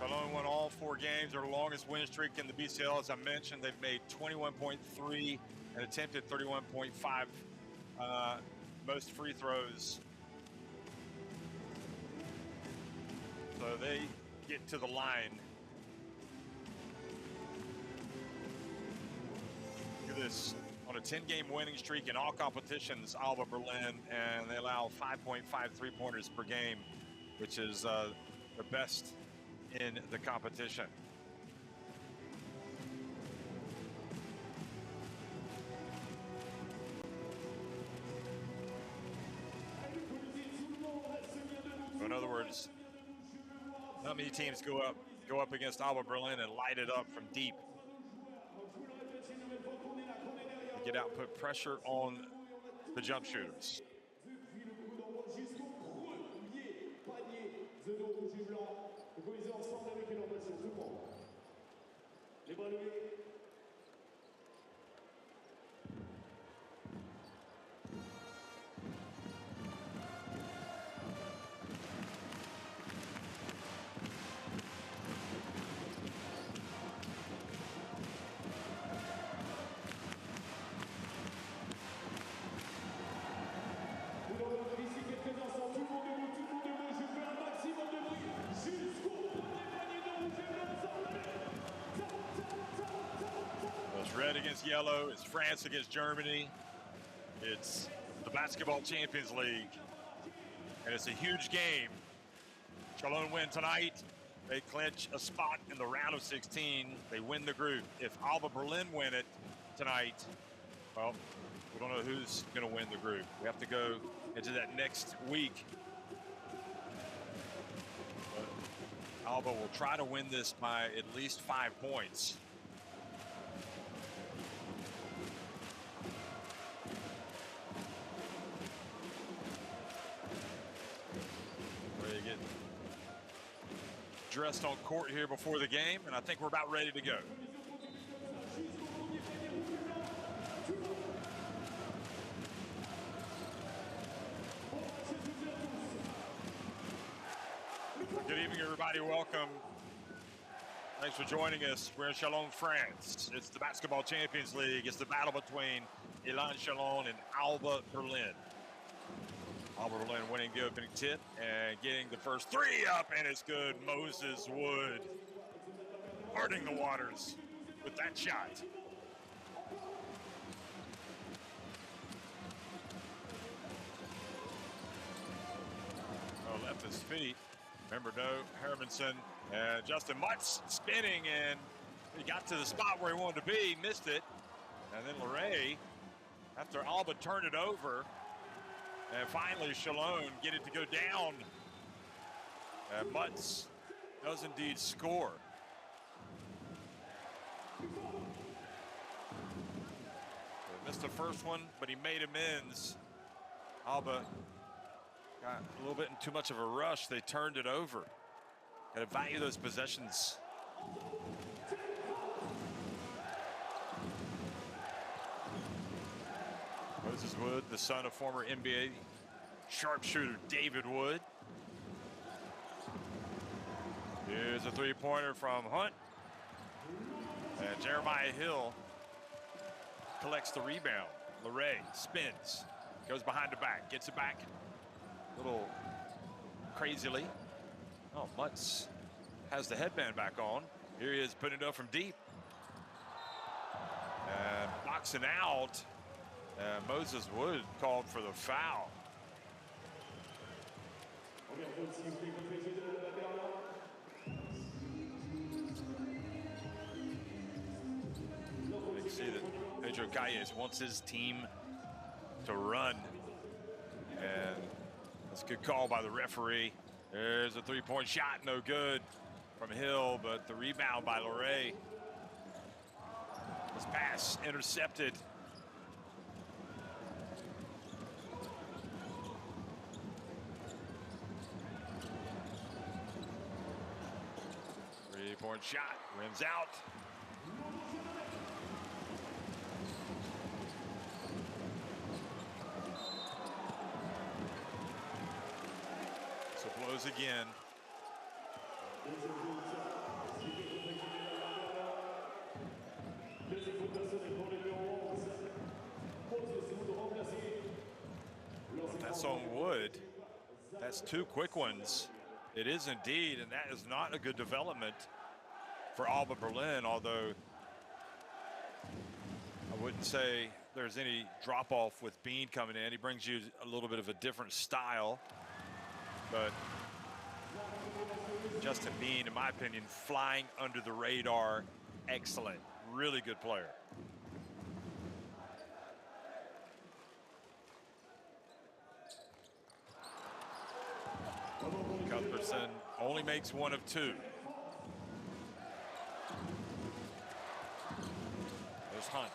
Chalon won all 4 games. Their longest win streak in the BCL, as I mentioned. They've made 21.3 and attempted 31.5 most free throws. So they get to the line. Look at this. On a 10-game winning streak in all competitions, Alba Berlin, and they allow 5.5 3-pointers per game, which is the best in the competition. So in other words, not many teams go up against Alba Berlin and light it up from deep. Get out and put pressure on the jump shooters. Red against yellow. It's France against Germany. It's the Basketball Champions League. And it's a huge game. Chalon win tonight. They clinch a spot in the round of 16. They win the group. If Alba Berlin win it tonight, well, we don't know who's going to win the group. We have to go into that next week. But Alba will try to win this by at least 5 points. They get dressed on court here before the game, and I think we're about ready to go. Good evening, everybody. Welcome. Thanks for joining us. We're in Chalon, France. It's the Basketball Champions League. It's the battle between Elan Chalon and Alba Berlin. Alba Berlin winning the opening tip and getting the first 3 up, and it's good. Moses Wood parting the waters with that shot. Oh, left his feet. Remember, no, Hermanson and Justin Mutz spinning, and he got to the spot where he wanted to be, missed it. And then Leray, after Alba turned it over, and finally, Chalon get it to go down. And Mutz does indeed score. They missed the first one, but he made amends. Alba got a little bit in too much of a rush. They turned it over. Got to value those possessions. Moses Wood, the son of former NBA sharpshooter David Wood. Here's a 3-pointer from Hunt. And Jeremiah Hill collects the rebound. Leray spins, goes behind the back, gets it back a little crazily. Oh, Mutz has the headband back on. Here he is putting it up from deep. And boxing out. And Moses Wood called for the foul. You can see that Pedro Calles wants his team to run. And that's a good call by the referee. There's a 3-point shot, no good from Hill, but the rebound by Leray. This pass intercepted. Three-point shot, rims out. So blows again. That's on wood. That's 2 quick ones. It is indeed, and that is not a good development for Alba Berlin, although I wouldn't say there's any drop-off with Bean coming in. He brings you a little bit of a different style, but Justin Bean, in my opinion, flying under the radar, excellent, really good player. Cuthbertson only makes 1 of 2. There's Hunt.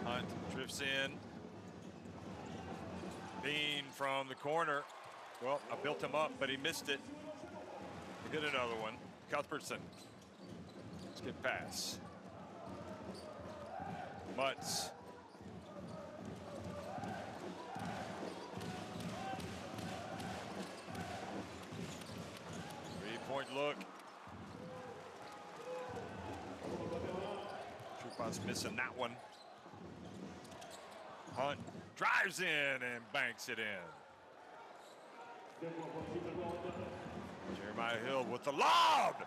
Hunt drifts in. Bean from the corner. Well, I built him up, but he missed it. He hit another one. Cuthbertson. Skip pass. Mutz. Three-point look. Troupon's missing that one. Hunt drives in and banks it in. Jeremiah Hill with the lob.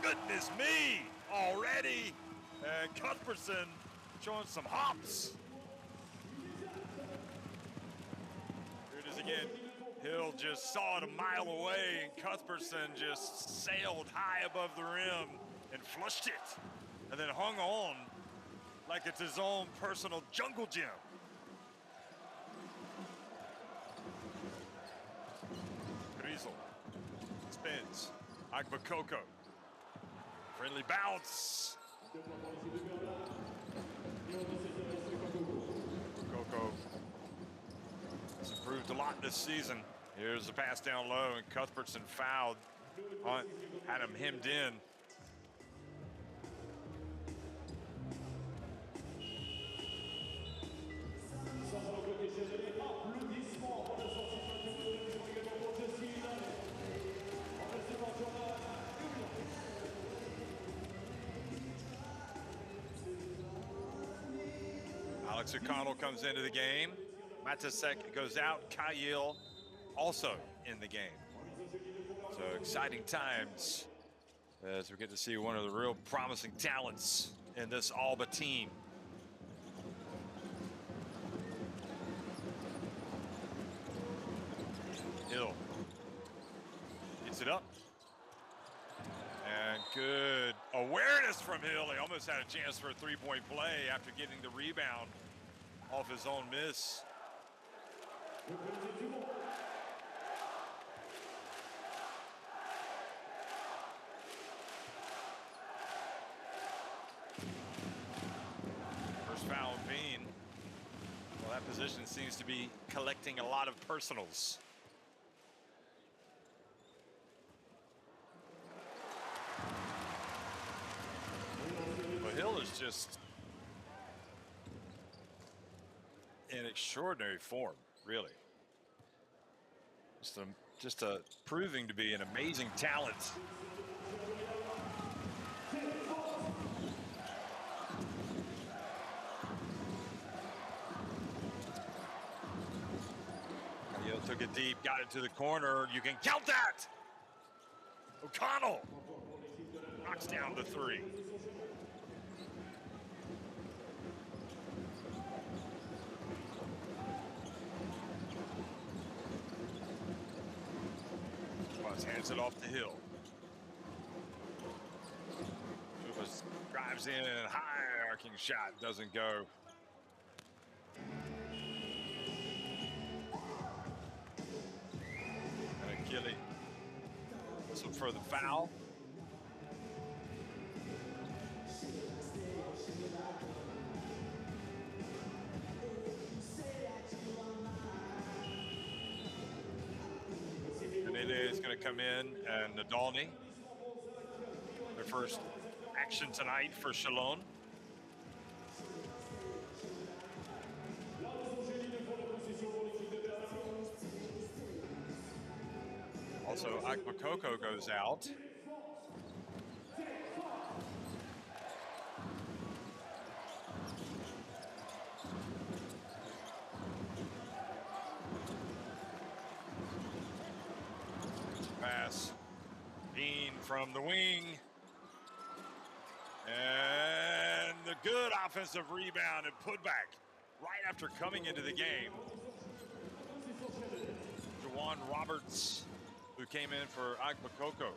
Goodness me, already. And Cuthbertson showing some hops. Here it is again. Hill just saw it a mile away, and Cuthbertson just sailed high above the rim and flushed it, and then hung on like it's his own personal jungle gym. Griesel spins. Agbakoko. Friendly bounce. Coco has improved a lot this season. Here's the pass down low, and Cuthbertson fouled. Hunt had him hemmed in. Alex O'Connell comes into the game. Matasek goes out. Kyle also in the game. So exciting times as we get to see one of the real promising talents in this Alba team. Hill gets it up. And good awareness from Hill. He almost had a chance for a three-point play after getting the rebound off his own miss. First foul of Bean. Well, that position seems to be collecting a lot of personals. But Hill is just in extraordinary form, really. Just a proving to be an amazing talent. Hill took it deep, got it to the corner. You can count that. O'Connell knocks down the three. Hands it off to Hill. Chupas drives in, and high arcing shot doesn't go. And Achille whistle for the foul. Is going to come in, and Nadolny, their first action tonight for Chalon. Also, Akbakoko goes out. pass. Bean from the wing. And the good offensive rebound and putback right after coming into the game. Juwan Roberts, who came in for Agbakoko.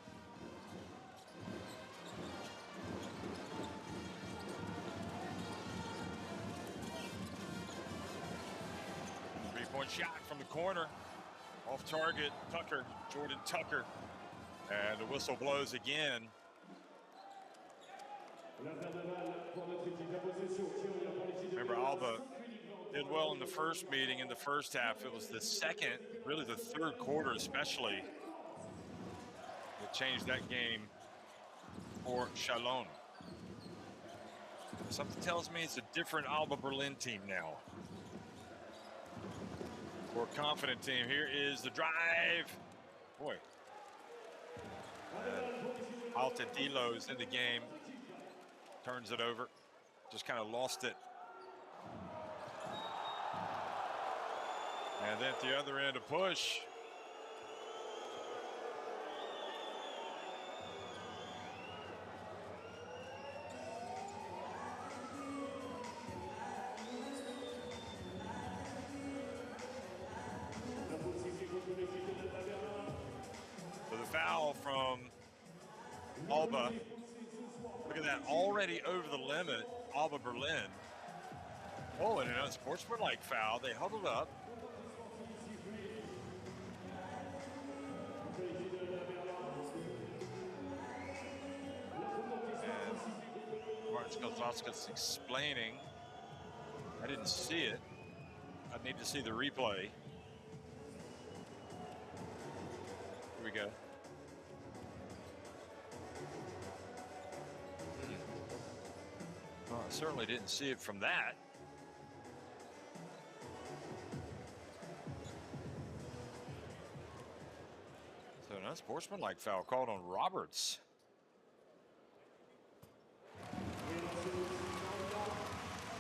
Three-point shot from the corner. Off target, Tucker, Jordan Tucker. And the whistle blows again. Remember, Alba did well in the first meeting in the first half. It was the second, really the third quarter especially, that changed that game for Chalon. Something tells me it's a different Alba Berlin team now. More confident team. Here is the drive. Boy. Altadilo's in the game. Turns it over. Just kind of lost it. And then at the other end, a push. So the foul from Alba. Look at that, already over the limit, Alba Berlin. Oh, and an unsportsmanlike foul. They huddled up. And Martin Skalzowski's explaining. I didn't see it. I need to see the replay. Here we go. Well, I certainly didn't see it from that. So an unsportsmanlike foul called on Roberts.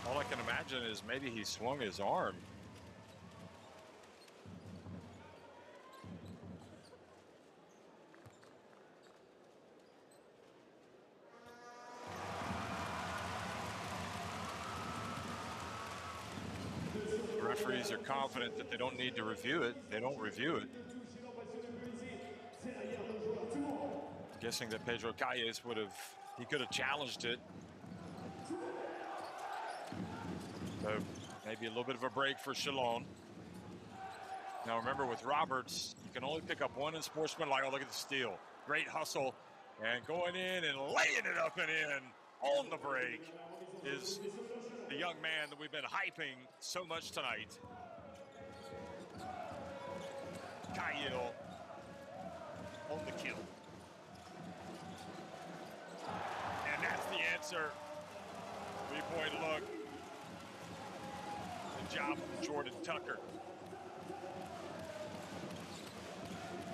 All I can imagine is maybe he swung his arm. The referees are confident that they don't need to review it. They don't review it. Guessing that Pedro Calles he could have challenged it. So maybe a little bit of a break for Chalon. Now remember, with Roberts, you can only pick up one unsportsmanlike. Oh, look at the steal. Great hustle. And going in and laying it up and in on the break is the young man that we've been hyping so much tonight. Kyle on the kill. And that's the answer. 3-point look. Good job from Jordan Tucker.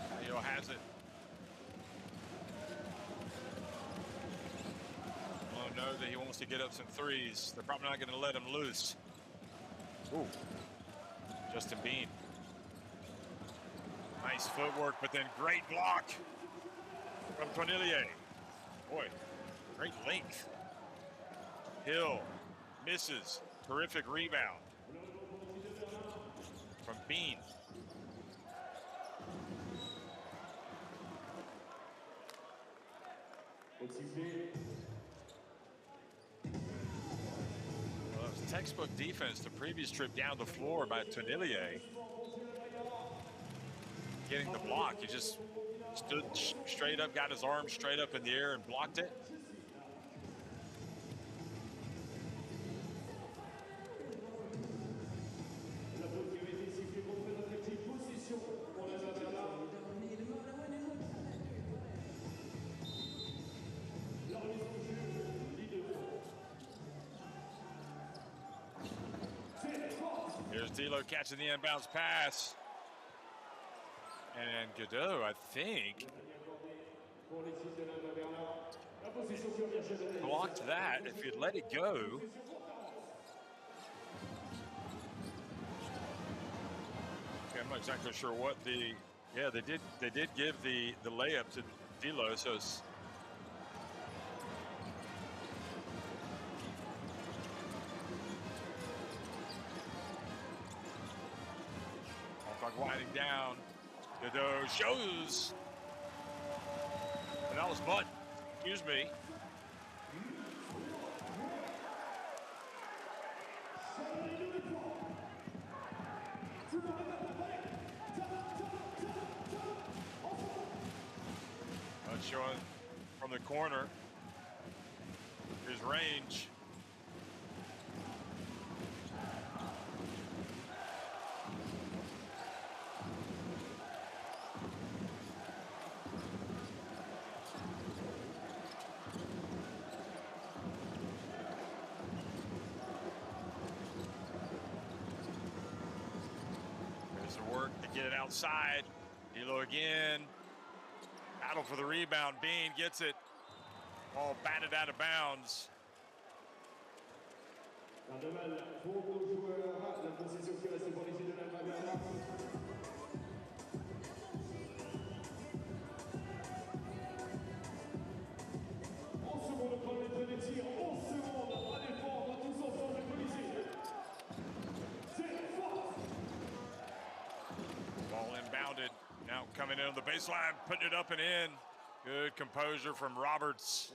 Kyle has it. Oh, know that he wants to get up some threes. They're probably not going to let him loose. Ooh. Justin Bean. Nice footwork, but then great block from Cornelier. Boy, great length. Hill misses. Terrific rebound from Bean. Well, it was textbook defense the previous trip down the floor by Cornelier. Getting the block, he just stood straight up, got his arm straight up in the air and blocked it. Here's D'Lo catching the inbounds pass. And Godot, I think, blocked that. If you'd let it go, okay, I'm not exactly sure what the Yeah, they did. They did give the layup to D'Lo. So it's clock winding down. Dodo shows, and that was butt. Excuse me. Showing from the corner his range. There's the work to get it outside. D'Lo again. Battle for the rebound. Bean gets it. Ball batted out of bounds. Ball inbounded. Now coming in on the baseline, putting it up and in. Good composure from Roberts.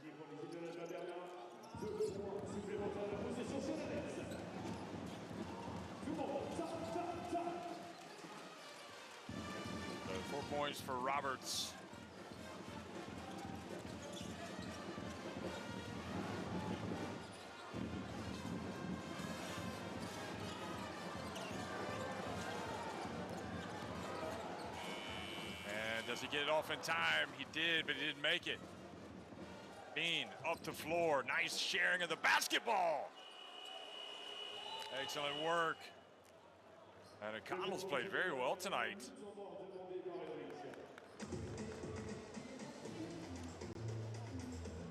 So 4 points for Roberts. And does he get it off in time? He did, but he didn't make it. Bean up the floor. Nice sharing of the basketball. Excellent work. And O'Connell's played very well tonight.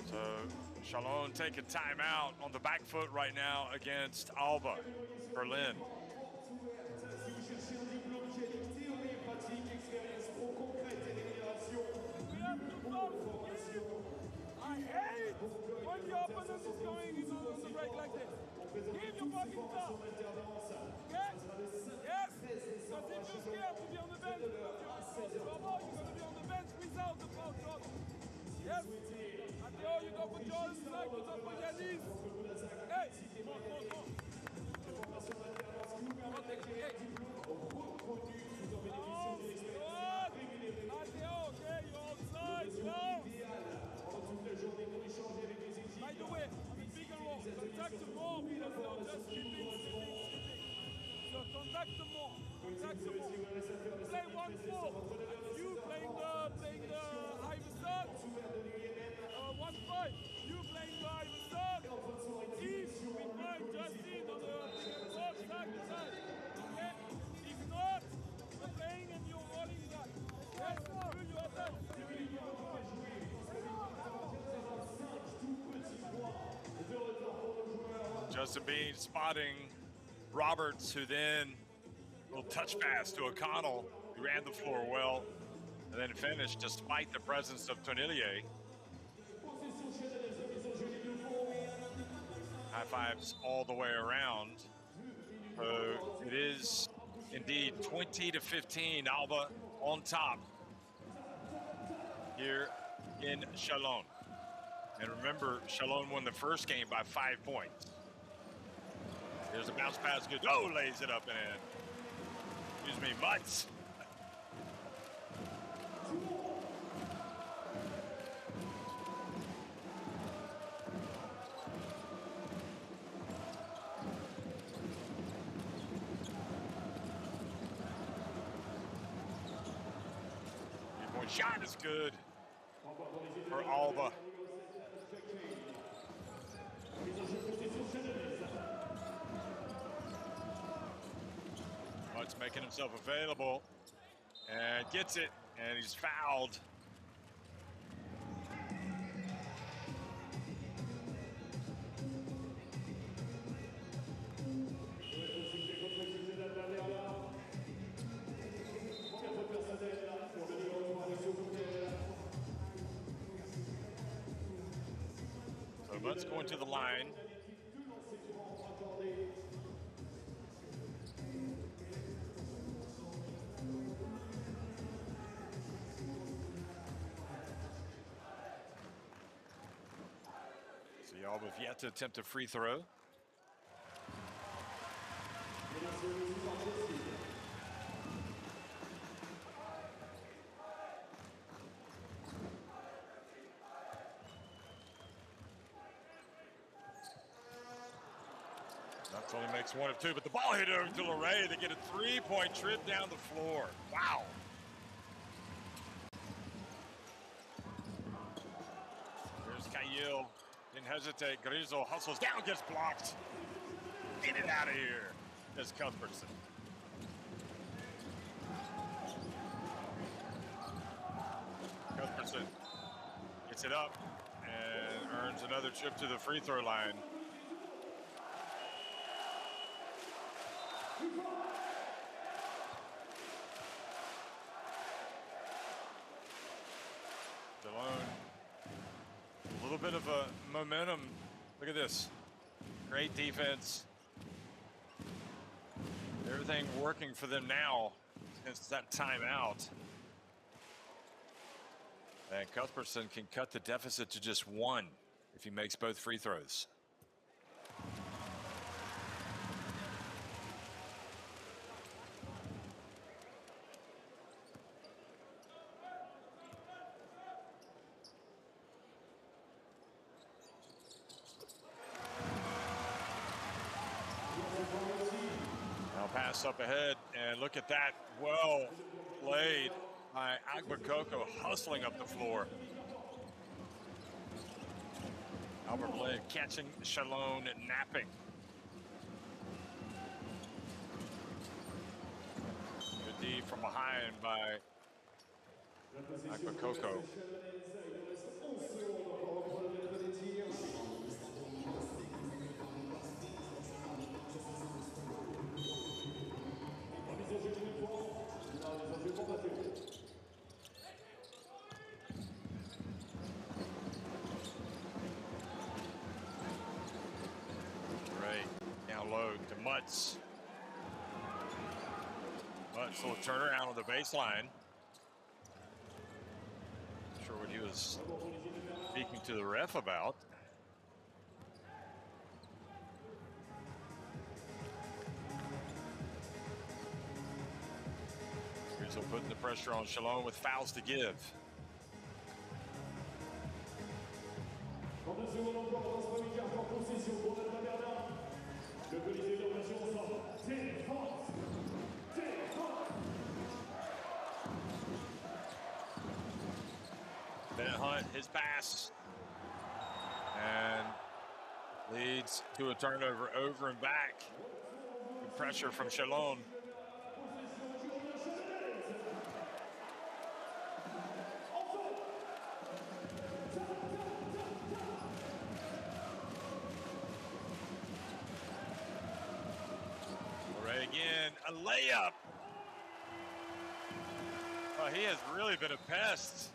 So Chalon take a timeout on the back foot right now against Alba Berlin. I hate when the opponent is going on the break like this. Give your fucking stuff. Okay? Yes? Because if you're scared to be on the bench, you're going to be on the bench without the foul shot. Yes? Matteo, you go for Jordan, Zach, you go for Yanis. Hey! Come on. Hey! Matteo, okay, you're outside, no! By the way, I'm a bigger role. Contact more because they're just sitting. So contact more. Play 1-4. You playing the Iverson. 1-5. You playing the Iverson. If we find Justin on the box side to side. Okay? If not, you're playing and you're rolling that. Yes, do your best. Justin Bean spotting Roberts, who then will touch pass to O'Connell, who ran the floor well, and then finished despite the presence of Tonillier. High fives all the way around. So it is indeed 20-15, Alba on top here in Chalon. And remember, Chalon won the first game by 5 points. There's a bounce pass, good. Oh, lays it up and in. Excuse me, Mutz. Three-point shot is good for Alba. Mutz making himself available and gets it, and he's fouled. Hunt's going to the line. So y'all have yet to attempt a free throw. That's only makes one of two, but the ball hit over to Luray. They get a three-point trip down the floor. Wow. Here's Kyle. Didn't hesitate. Grizzle hustles down, gets blocked. Get it out of here. There's Cuthbertson. Cuthbertson gets it up and earns another trip to the free throw line. Chalon, a little bit of a momentum. Look at this. Great defense. Everything working for them now since that timeout. And Cuthbertson can cut the deficit to just one if he makes both free throws. Now pass up ahead, and look at that. Well played by Agbakoko, hustling up the floor. Albert Berlin catching Chalon napping. Good D from behind by Agbakoko. Down low to Mutz. Mutz will turn around on the baseline. Not sure what he was speaking to the ref about. Here's putting the pressure on Chalon with fouls to give. Bennett Hunt, his pass, and leads to a turnover over and back. Good pressure from Chalon. Again, a layup. Oh, he has really been a pest.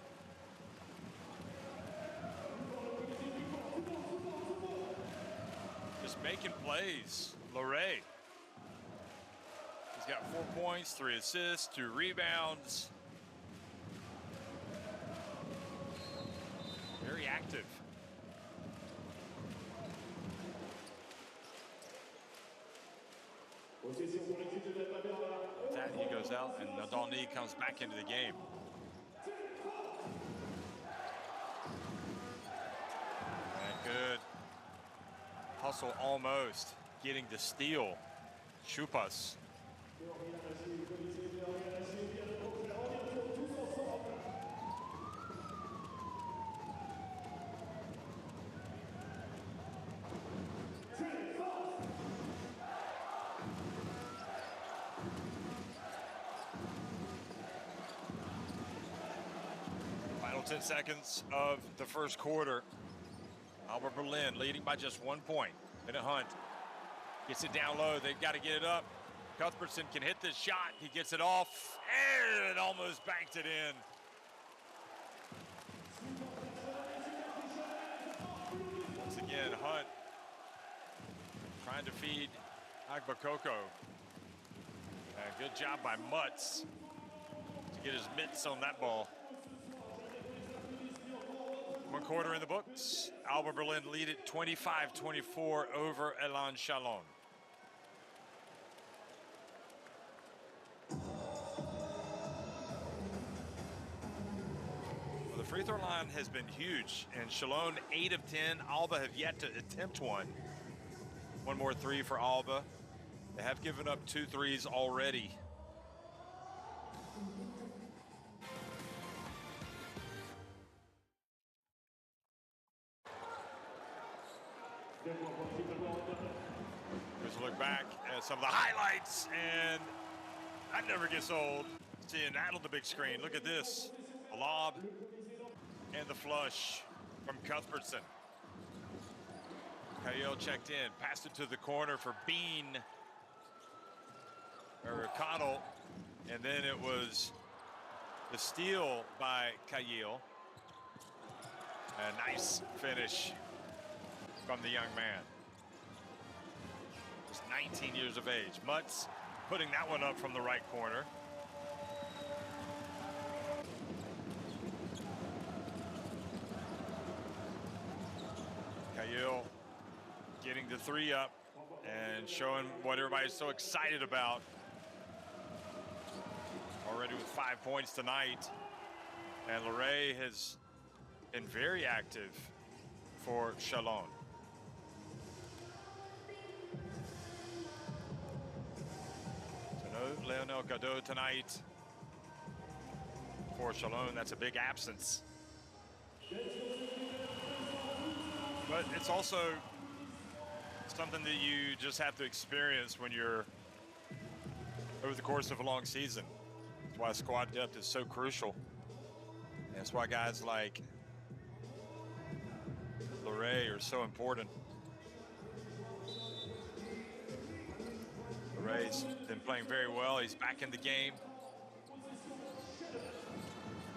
Just making plays. Luray. He's got 4 points, 3 assists, 2 rebounds. Very active. With that, he goes out, and Nadalny comes back into the game. And good hustle, almost getting to steal. Chupas. Final 10 seconds of the first quarter. Albert Berlin leading by just 1 point. Bennett Hunt gets it down low. They've got to get it up. Cuthbertson can hit this shot. He gets it off, and it almost banked it in. Once again, Hunt trying to feed Agbakoko. Good job by Mutz to get his mitts on that ball. 1 quarter in the books. Alba Berlin lead it 25-24 over Elan Chalon. Well, the free throw line has been huge, and Chalon 8 of 10. Alba have yet to attempt one. One more three for Alba. They have given up 2 threes already. Here's a look back at some of the highlights, and that never gets old. Seeing that on the big screen. Look at this. A lob and the flush from Cuthbertson. Kyle checked in, passed it to the corner for Bean, or Connell, and then it was the steal by Kyle. A nice finish from the young man. He's 19 years of age. Mutz putting that one up from the right corner. Kyle getting the 3 up and showing what everybody's so excited about. Already with 5 points tonight. And Leray has been very active for Chalon. So no Leonel Gadot tonight for Chalon. That's a big absence. But it's also something that you just have to experience when you're over the course of a long season. That's why squad depth is so crucial. And that's why guys like Leray are so important. Leray's been playing very well. He's back in the game.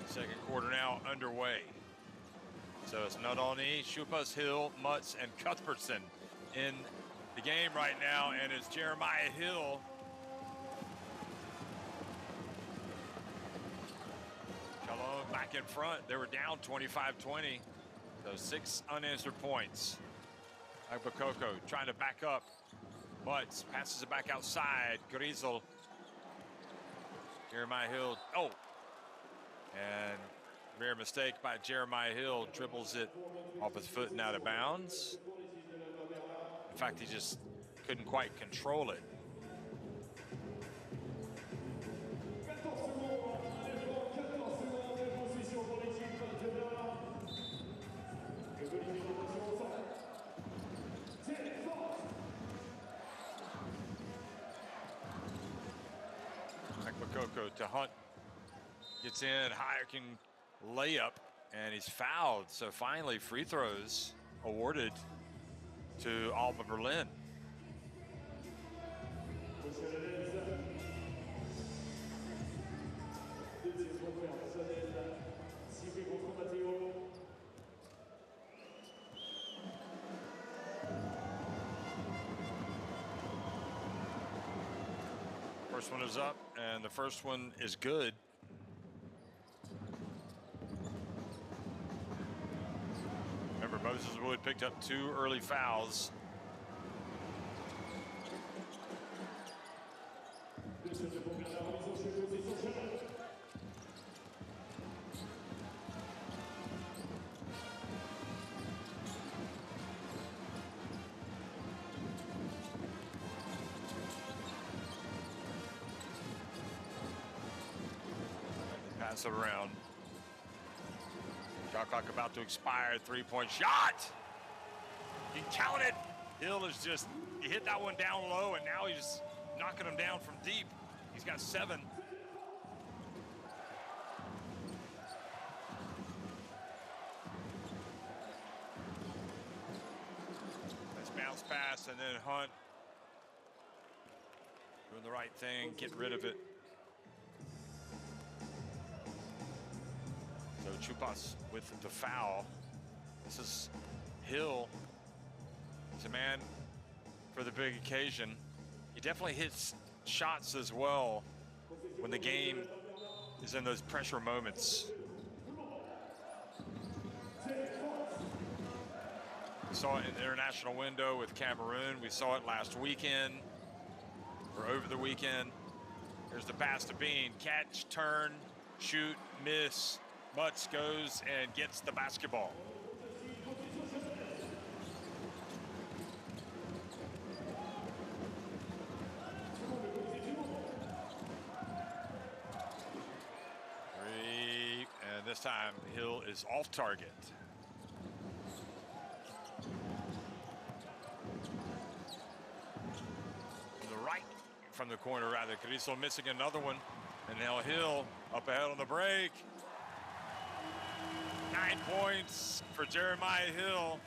Second quarter now underway. So it's Nadolny, Chupas, Hill, Mutz, and Cuthbertson in the game right now, and it's Jeremiah Hill. Chalon back in front. They were down 25-20. So 6 unanswered points. Agbakoko trying to back up. Mutz passes it back outside. Grizel. Jeremiah Hill. Oh. And rare mistake by Jeremiah Hill. Dribbles it off his foot and out of bounds. In fact, he just couldn't quite control it. Agbakoko to Hunt. Gets in, Hayek layup, and he's fouled. So finally, free throws awarded to Alba Berlin. First one is up, and the first one is good. Remember, Moses Wood picked up 2 early fouls. Pass it around. Shot clock about to expire. 3-point shot. He counted. Hill is just, he hit that one down low, and now he's knocking them down from deep. He's got 7. Nice bounce pass, and then Hunt doing the right thing, get rid of it. So Chupas with the foul. This is Hill He's a man for the big occasion. He definitely hits shots as well when the game is in those pressure moments. We saw it in the international window with Cameroon. We saw it last weekend, or over the weekend. There's the pass to Bean. Catch, turn, shoot, miss. Mutz goes and gets the basketball. Three, and this time Hill is off target. From the corner, rather. Carrizo missing another one. And now Hill up ahead on the break. 9 points for Jeremiah Hill.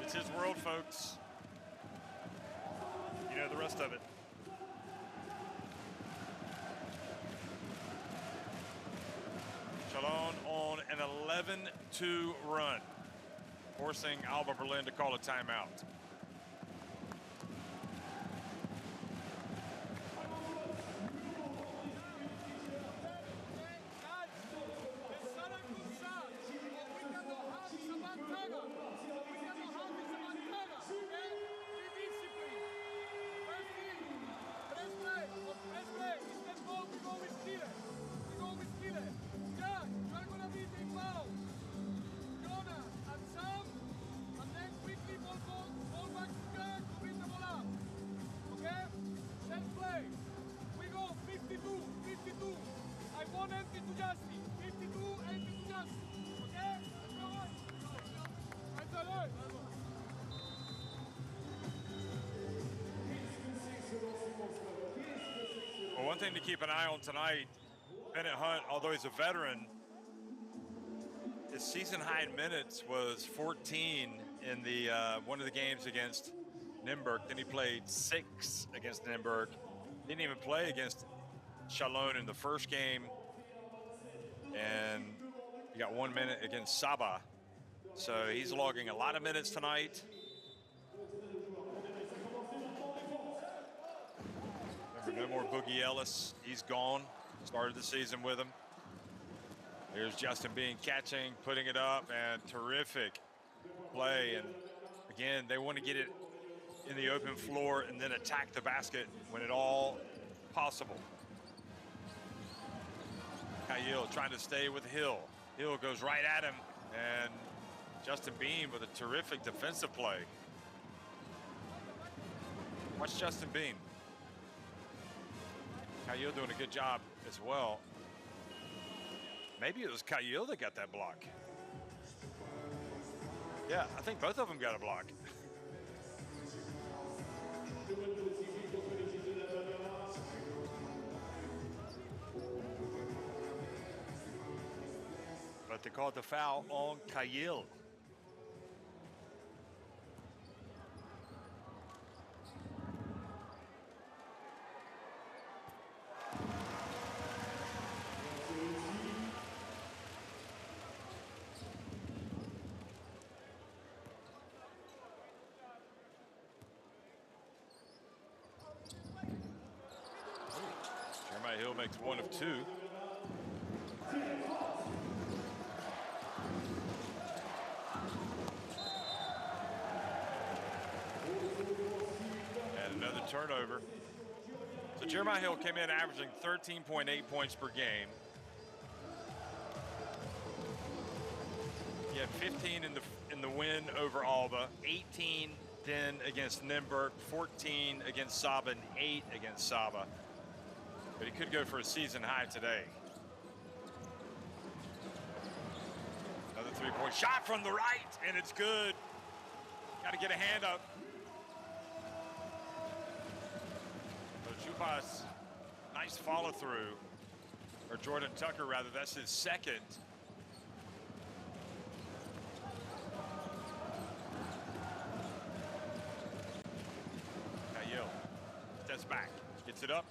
It's his world, folks. You know the rest of it. Chalon on an 11-2 run, forcing Alba Berlin to call a timeout. Well, one thing to keep an eye on tonight, Bennett Hunt, although he's a veteran, his season high in minutes was 14 in the one of the games against Nymburk. Then he played 6 against Nymburk. Didn't even play against Chalon in the first game. And he got 1 minute against Saba. So he's logging a lot of minutes tonight. Remember, no more Boogie Ellis. He's gone. Started the season with him. Here's Justin Bean catching, putting it up, and terrific play. And again, they want to get it in the open floor and then attack the basket when at all possible. Kyle trying to stay with Hill. Hill goes right at him, and Justin Bean with a terrific defensive play. Watch Justin Bean. Kyle doing a good job as well. Maybe it was Kyle that got that block. Yeah, I think both of them got a block. But they called the foul on Kyle. Jeremiah Hill makes 1 of 2. And another turnover. So Jeremiah Hill came in averaging 13.8 points per game. He had 15 in the win over Alba, 18 then against Nymburk, 14 against Saba, and 8 against Saba. But he could go for a season high today. Another three-point shot from the right, and it's good. Got to get a hand up. So Chupas, nice follow through. Or Jordan Tucker, rather, that's his second. Kyle steps back, gets it up.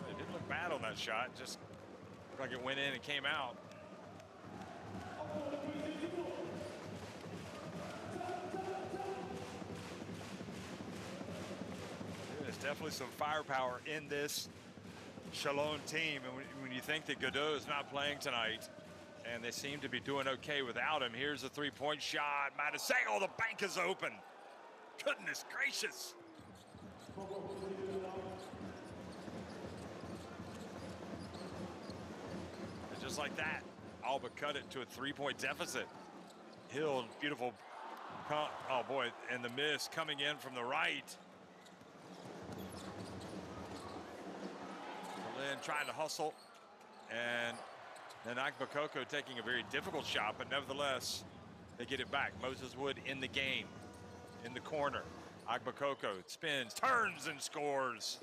It didn't look bad on that shot, just looked like it went in and came out. definitely some firepower in this Chalon team. And when you think that Godot is not playing tonight, and they seem to be doing okay without him. Here's a three-point shot. Madiseo, the bank is open. Goodness gracious. And just like that, Alba cut it to a three-point deficit. Hill, beautiful, oh boy, and the miss coming in from the right. Berlin trying to hustle, and then Agbakoko taking a very difficult shot, but nevertheless, they get it back. Moses Wood in the game, in the corner. Agbakoko spins, turns, and scores.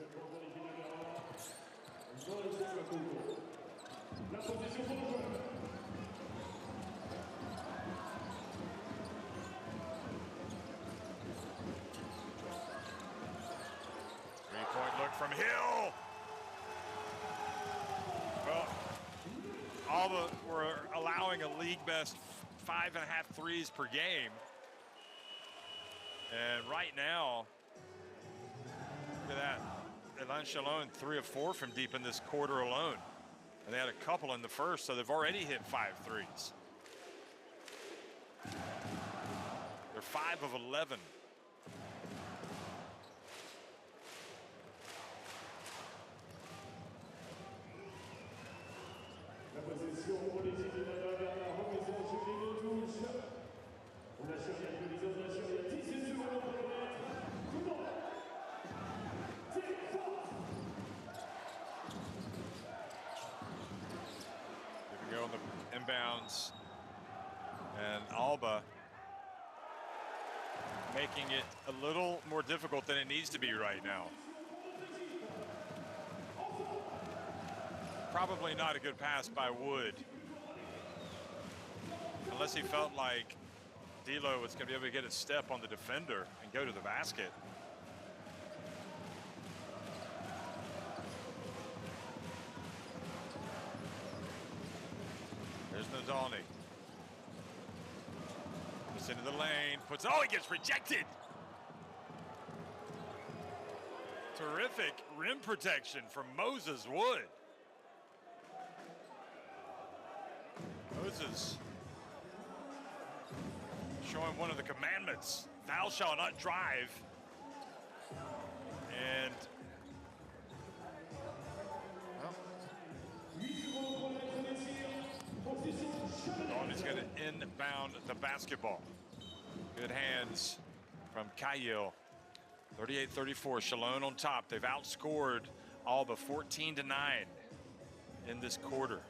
Three-point look from Hill. Well, Alba were allowing a league best 5.5 threes per game. And right now, look at that. Chalon 3 of 4 from deep in this quarter alone. And they had a couple in the first, so they've already hit 5 threes. They're 5 of 11. Here we go on the inbounds. And Alba making it a little more difficult than it needs to be right now. Probably not a good pass by Wood. Unless he felt like D'Lo was going to be able to get a step on the defender and go to the basket. There's Nadolny. Puts into the lane, puts, oh, he gets rejected. Terrific rim protection from Moses Wood. Moses showing one of the commandments. Thou shalt not drive. And He's going to inbound the basketball. Good hands from Kyle. 38-34, Chalon on top. They've outscored Alba 14-9 in this quarter.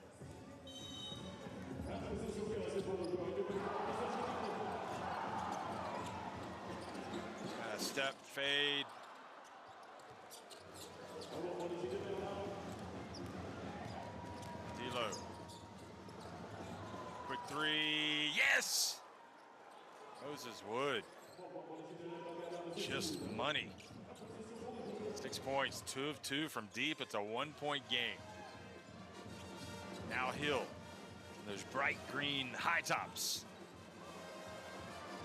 Step, fade. D'Lo. Quick three, yes! Moses Wood. Just money. 6 points, 2 of 2 from deep. It's a 1-point game. Now Hill. Those bright green high tops.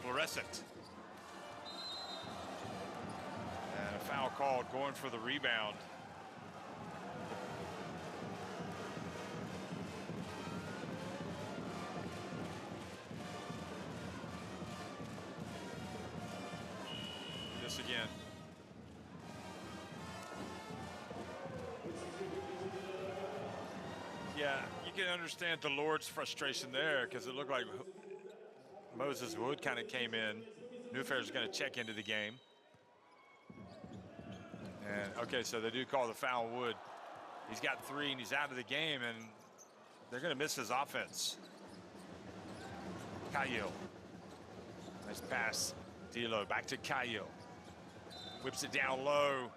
Fluorescent. And a foul called, going for the rebound. This again. Yeah, you can understand the Lord's frustration there because it looked like Moses Wood kind of came in. Newfair's going to check into the game. And okay, so they do call the foul Wood. He's got 3 and he's out of the game, and they're going to miss his offense. Kyle. Nice pass. D'Lo back to Kyle. Whips it down low.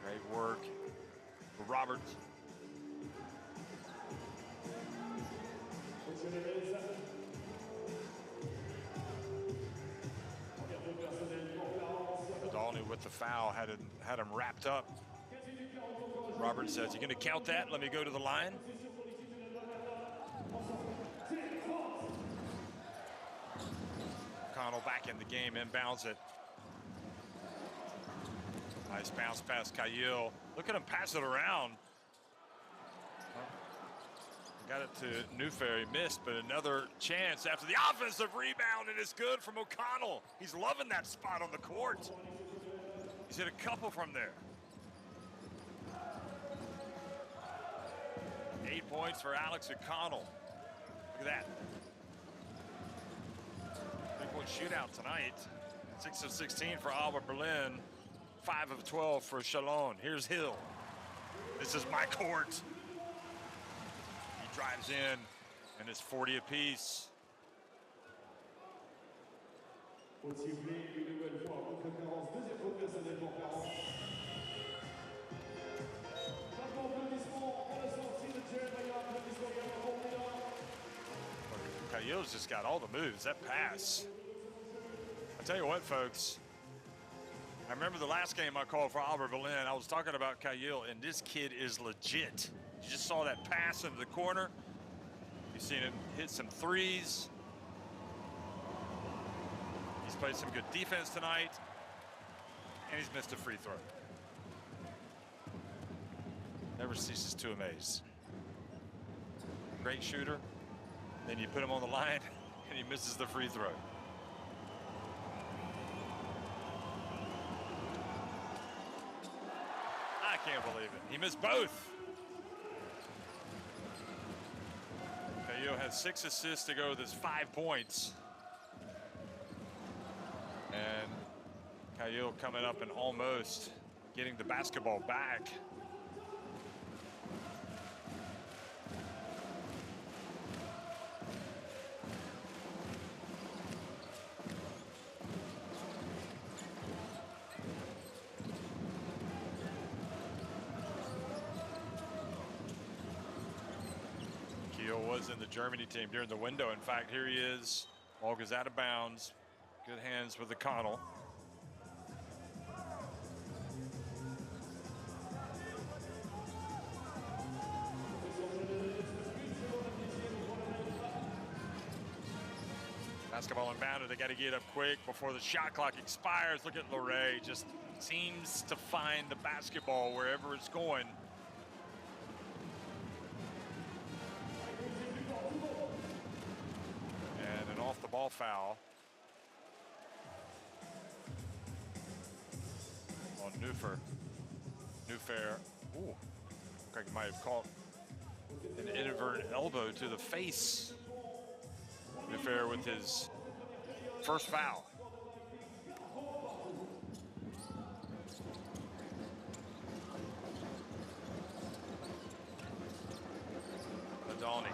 Great work for Roberts. Nadolny with the foul had him wrapped up. Roberts says, "You going to count that? Let me go to the line." O'Connell back in the game, inbounds it. Nice bounce past Kyle. Look at him pass it around. Got it to Newfair. He missed, but another chance after the offensive rebound, and it's good from O'Connell. He's loving that spot on the court. He's hit a couple from there. 8 points for Alex O'Connell. Look at that. 3-point shootout tonight. 6 of 16 for Alba Berlin. 5 of 12 for Chalon. Here's Hill. This is my court. He drives in, and it's 40 apiece. Kyle's just got all the moves. That pass. I tell you what, folks. I remember the last game I called for Alba Berlin. I was talking about Kyle, and this kid is legit. You just saw that pass into the corner. You've seen him hit some threes. He's played some good defense tonight, and he's missed a free throw. Never ceases to amaze. Great shooter. Then you put him on the line, and he misses the free throw. I can't believe it. He missed both. Kyle has 6 assists to go with his 5 points. And Kyle coming up and almost getting the basketball back. Was in the Germany team during the window. In fact, here he is. Ball goes out of bounds. Good hands with O'Connell. Basketball inbounded. They got to get up quick before the shot clock expires. Look at Lorray. Just seems to find the basketball wherever it's going. Off the ball foul on Newfair. Ooh, looked like he might have caught an inadvertent elbow to the face. Newfair with his first foul. Adani.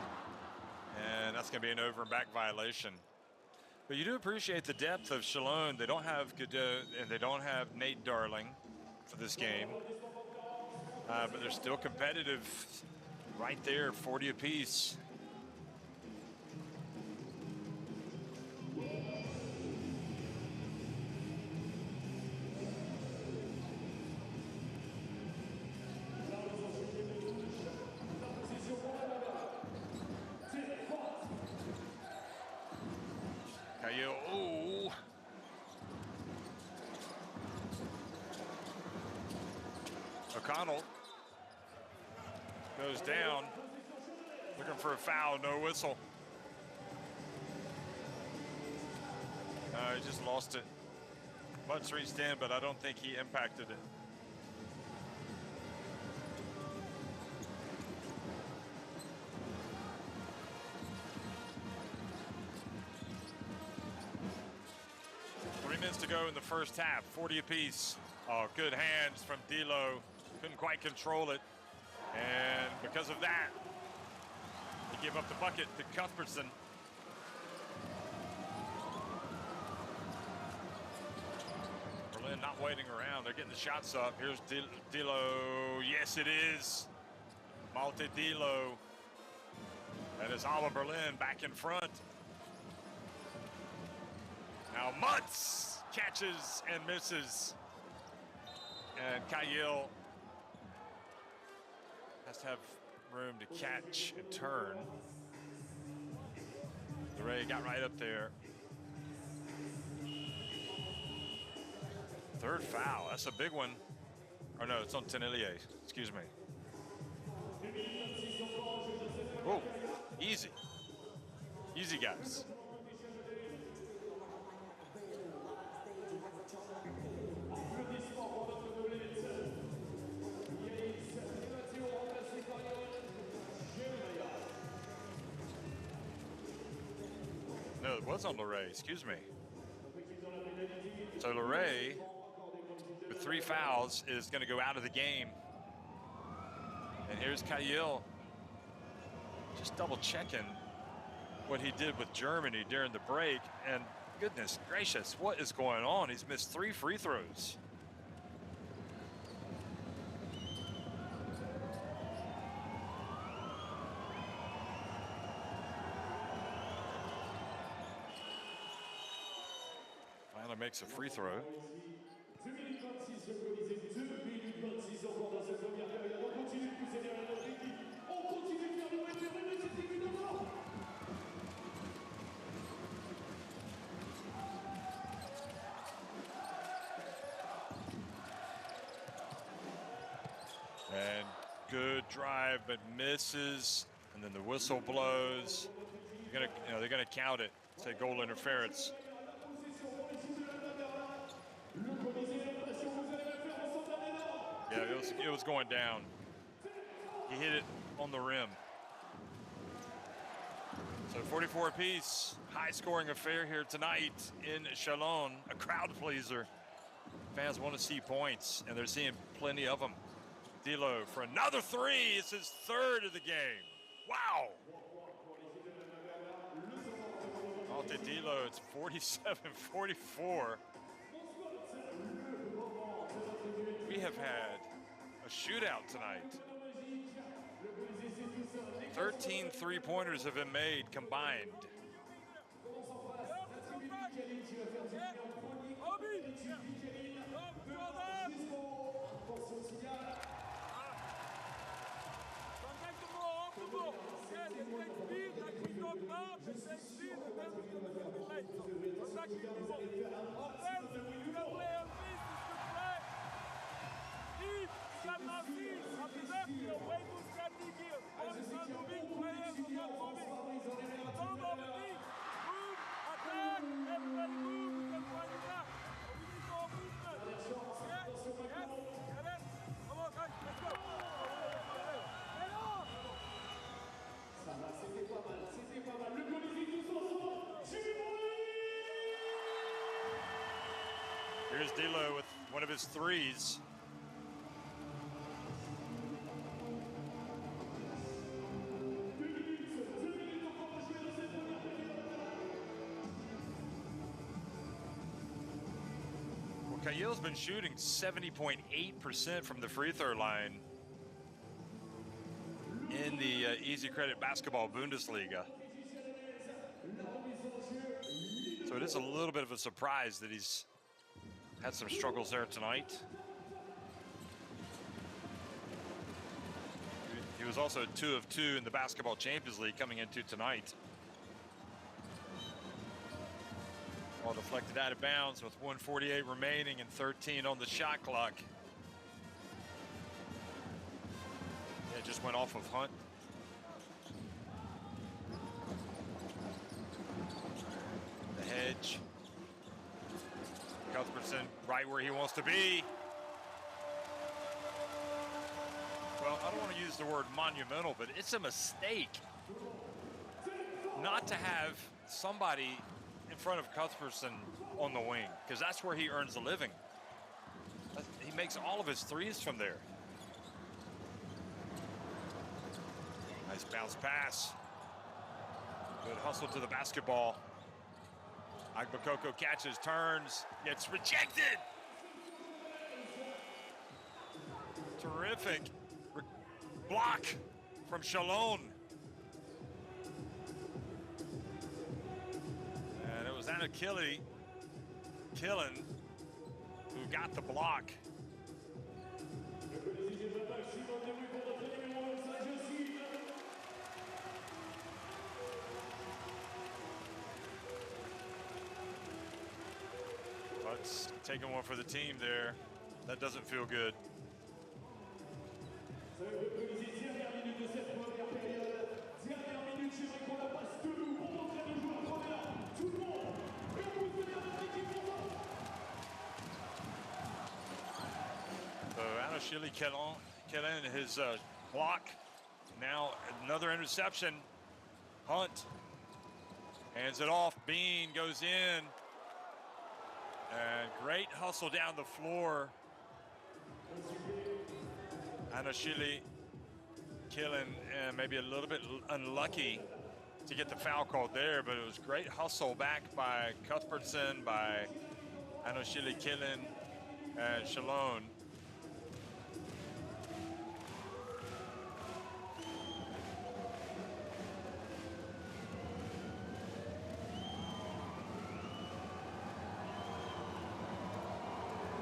And that's going to be an over and back violation. But you do appreciate the depth of Chalon. They don't have Godot and they don't have Nate Darling for this game. But they're still competitive right there, 40 apiece. Ooh. O'Connell goes down, looking for a foul, no whistle. He just lost it. Butts reached in, but I don't think he impacted it. To go in the first half, 40 apiece. Oh, good hands from D'Lo. Couldn't quite control it. And because of that, he gave up the bucket to Cuthbertson. Berlin not waiting around. They're getting the shots up. Here's D'Lo. Yes, it is. Malte D'Lo. That is Alba Berlin back in front. Now Mutz catches and misses. And Kyle has to have room to catch and turn. Lorray got right up there. Third foul, that's a big one. Or no, it's on Tenelier. Excuse me. Whoa, easy. Easy, guys. No, it was on Leray, excuse me. So Leray, with 3 fouls, is going to go out of the game. And here's Kyle, just double checking what he did with Germany during the break. And goodness gracious, what is going on? He's missed 3 free throws. Finally makes a free throw. And good drive, but misses, and then the whistle blows. They're gonna count it. Say goal interference. Yeah, it was going down. He hit it on the rim. So 44 apiece, high-scoring affair here tonight in Chalon. A crowd pleaser. Fans want to see points, and they're seeing plenty of them. D'Lo for another 3. It's his 3rd of the game. Wow. Malte D'Lo, it's 47-44. We have had a shootout tonight. 13 3-pointers have been made combined. Here's D'Lo with one of his 3s. Well, Kayil's been shooting 70.8% from the free throw line in the Easy Credit Basketball Bundesliga. So it is a little bit of a surprise that he's had some struggles there tonight. He was also 2 of 2 in the Basketball Champions League coming into tonight. All deflected out of bounds with 1:48 remaining and 13 on the shot clock. It just went off of Hunt. The hedge. Cuthbertson right where he wants to be. Well, I don't want to use the word monumental, but it's a mistake not to have somebody in front of Cuthbertson on the wing, because that's where he earns a living. He makes all of his 3s from there. Nice bounce pass. Good hustle to the basketball. Agbakoko catches, turns, gets rejected. Terrific block from Chalon. And it was Anna Killen who got the block. But taking one for the team there. That doesn't feel good. Chile Chalon, his block. Now another interception. Hunt hands it off. Bean goes in. And great hustle down the floor. Chile killing, maybe a little bit unlucky to get the foul called there, but it was great hustle back by Cuthbertson, by Chile killing and Chalon.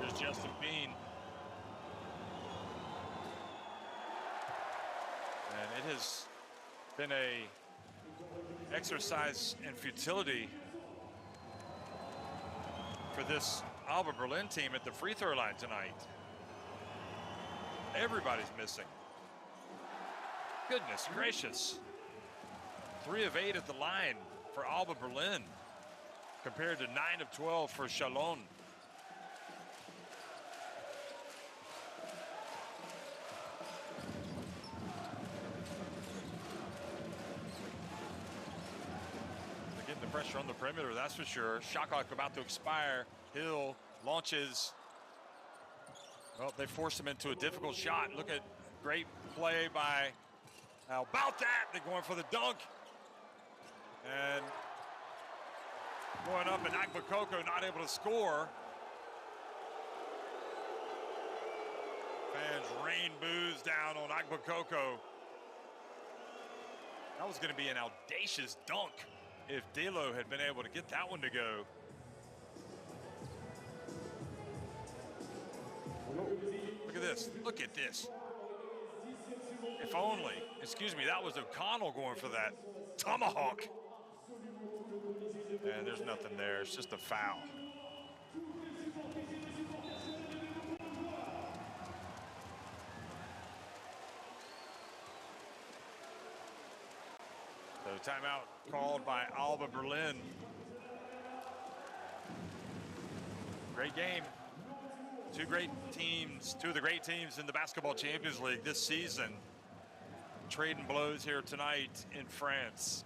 Here's Justin Bean. And it has been a exercise in futility for this Alba Berlin team at the free throw line tonight. Everybody's missing. Goodness gracious. 3 of 8 at the line for Alba Berlin compared to 9 of 12 for Chalon. Pressure on the perimeter, that's for sure. Shot clock about to expire. Hill launches. Well, they forced him into a difficult shot. Look at great play by, how about that? They're going for the dunk. And going up, and Agbakoko not able to score. Fans rain boos down on Agbakoko. That was going to be an audacious dunk if Delo had been able to get that one to go. Look at this, look at this. If only, excuse me, that was O'Connell going for that tomahawk. And there's nothing there, it's just a foul. So timeout called by Alba Berlin. Great game. Two of the great teams in the Basketball Champions League this season. Trading blows here tonight in France.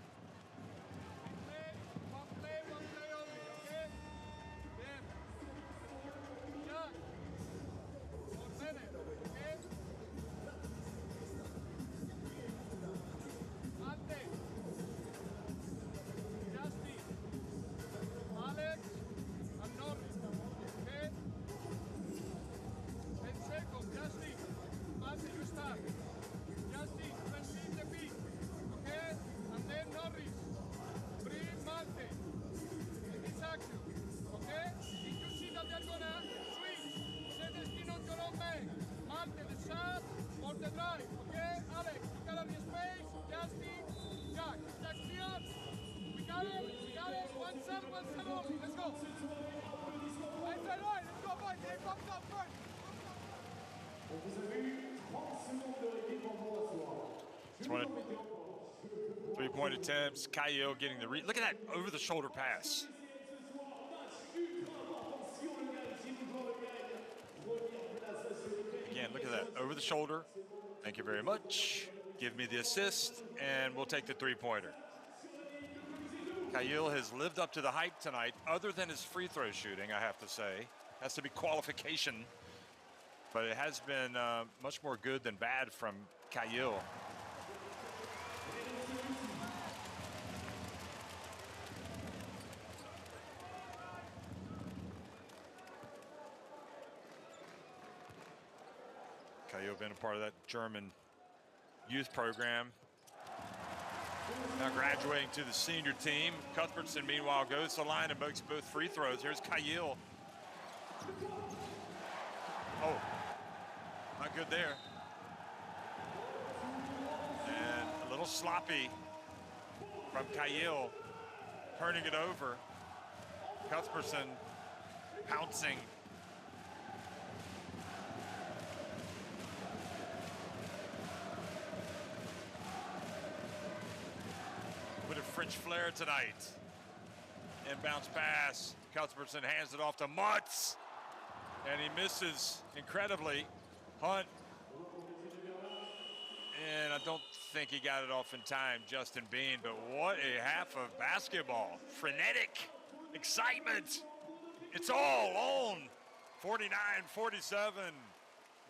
Three-point attempts. Kyle getting the look at that over-the-shoulder pass. Again, look at that over the shoulder. Thank you very much. Give me the assist, and we'll take the three-pointer. Kyle has lived up to the hype tonight, other than his free throw shooting, I have to say. Has to be qualification, but it has been much more good than bad from Kyle. Kyle been a part of that German youth program. Now graduating to the senior team. Cuthbertson, meanwhile, goes to the line and makes both free throws. Here's Kyle. Oh, not good there. And a little sloppy from Kyle, turning it over. Cuthbertson pouncing. With a French flair tonight. Inbounds pass. Cuthbertson hands it off to Mutz. And he misses incredibly. Hunt. And I don't think he got it off in time, Justin Bean, but what a half of basketball. Frenetic excitement. It's all on. 49-47.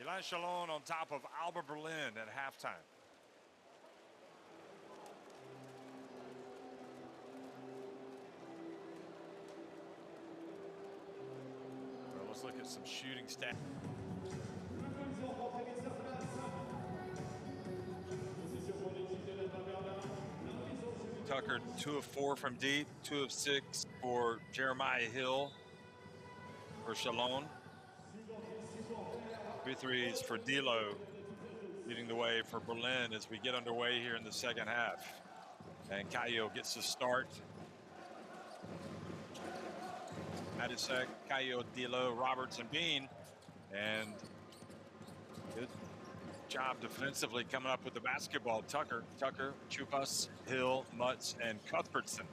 Eli Chalon on top of Alba Berlin at halftime. Well, let's look at some shooting stats. Tucker, 2 of 4 from deep, 2 of 6 for Jeremiah Hill for Chalon. 3 threes for D'Lo, leading the way for Berlin as we get underway here in the second half. And Caio gets the start. Madisek, Caio, D'Lo, Roberts, and Bean. And good job defensively coming up with the basketball. Tucker, Chupas, Hill, Mutz, and Cuthbertson.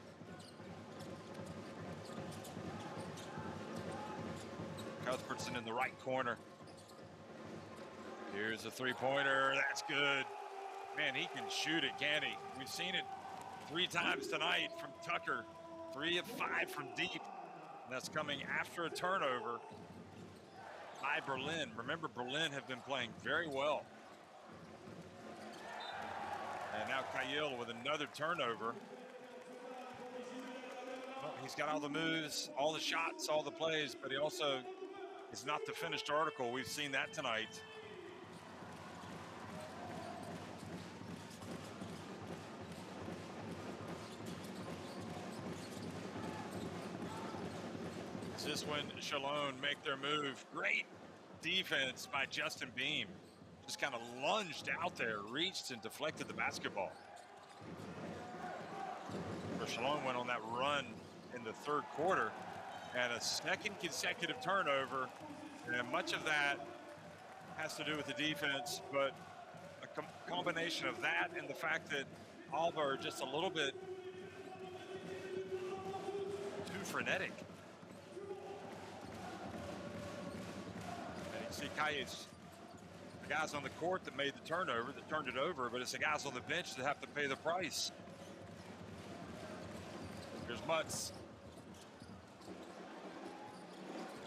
Cuthbertson in the right corner. Here's a three-pointer. That's good. Man, he can shoot it, can't he? We've seen it 3 times tonight from Tucker. 3 of 5 from deep. And that's coming after a turnover by Berlin. Remember, Berlin have been playing very well. And now Caio with another turnover. Well, he's got all the moves, all the shots, all the plays, but he also is not the finished article. We've seen that tonight. Is this when Chalon make their move? Great defense by Justin Beam. Just kind of lunged out there, reached and deflected the basketball. Chalon went on that run in the third quarter and a second consecutive turnover. And much of that has to do with the defense, but a combination of that and the fact that Alba are just a little bit too frenetic. And you see Cayet's the guys on the court that made the turnover, that turned it over, but it's the guys on the bench that have to pay the price. Here's Mutz.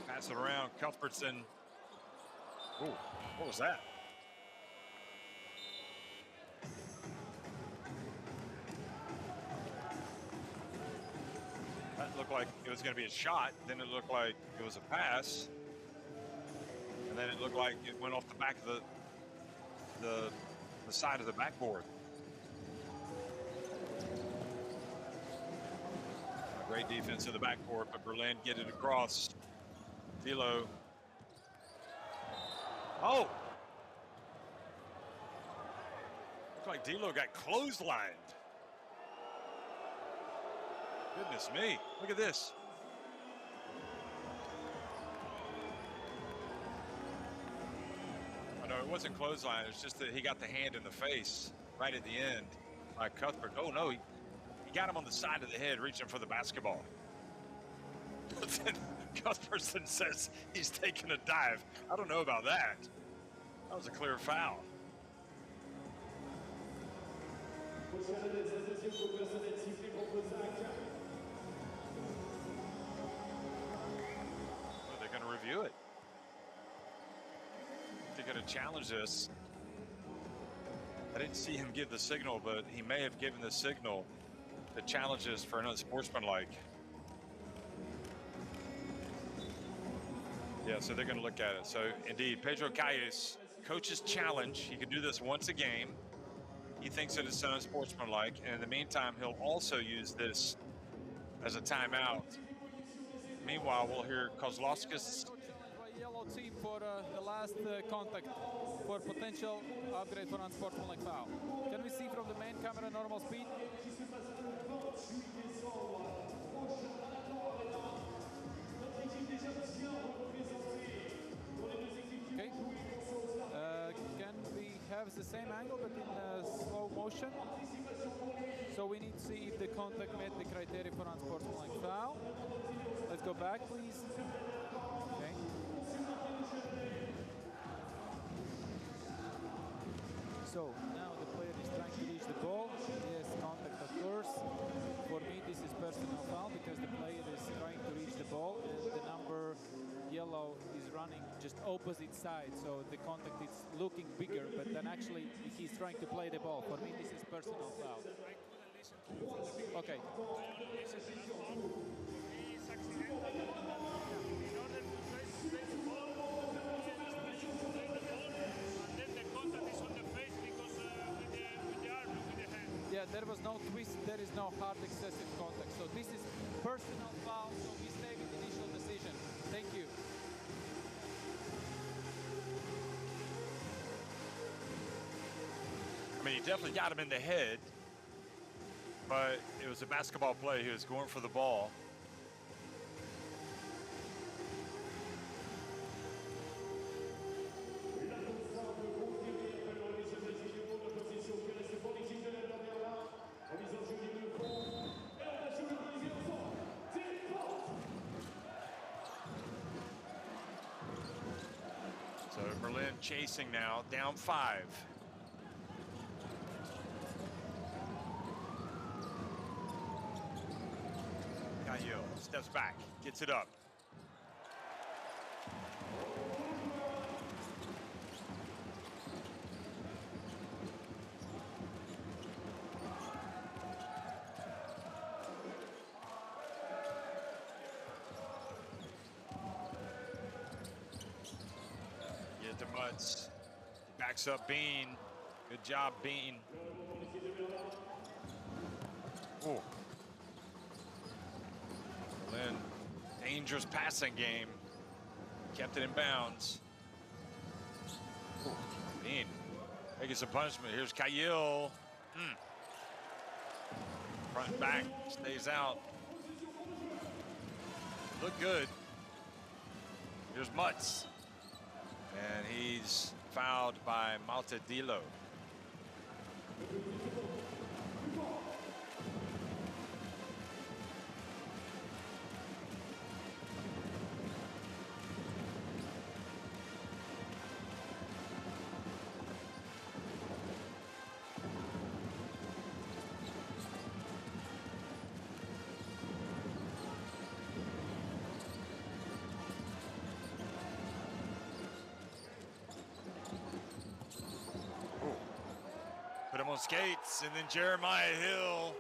Pass it around, Cuthbertson. Ooh, what was that? That looked like it was going to be a shot. Then it looked like it was a pass. And then it looked like it went off the back of the side of the backboard. Great defense in the backcourt, but Berlin get it across. D'Lo. Oh! Looks like D'Lo got clotheslined. Goodness me, look at this. Oh, no, it wasn't clothesline, it's just that he got the hand in the face right at the end by Cuthbert. Oh no, he got him on the side of the head reaching for the basketball. But then Cuthbertson says he's taking a dive. I don't know about that. That was a clear foul. Well, they're going to review it. They're going to challenge this. I didn't see him give the signal, but he may have given the signal to challenge this for unsportsmanlike. Yeah, so they're going to look at it. So indeed, Pedro Calles, coach's challenge. He can do this once a game. He thinks that it's unsportsmanlike, and in the meantime, he'll also use this as a timeout. Meanwhile, we'll hear Kozlowskis. Yellow team for the last contact for potential upgrade for unsportsmanlike foul. Can we see from the main camera normal speed? Okay. Can we have the same angle but in slow motion? So we need to see if the contact met the criteria for unsportsmanlike foul. Let's go back, please. Okay. So now the player is trying to reach the ball. Yes, contact occurs. For me, this is personal foul because the player is trying to reach the ball and the number yellow is running just opposite side. So the contact is looking bigger, but then actually he's trying to play the ball. For me, this is personal foul. Okay. Yeah, there was no twist, there is no hard excessive contact. So this is personal foul, so we stay with initial decision. Thank you. I mean, he definitely got him in the head, but it was a basketball play. He was going for the ball. So Berlin chasing now, down 5. Cahill steps back, gets it up. Get to Mutz. Backs up Bean. Good job, Bean. Ooh. Berlin, dangerous passing game. Kept it in bounds. Ooh. Bean making some punishment. Here's Cahill. Front and back, stays out. Look good. Here's Mutz. And he's fouled by Maltadillo. Put him on skates, and then Jeremiah Hill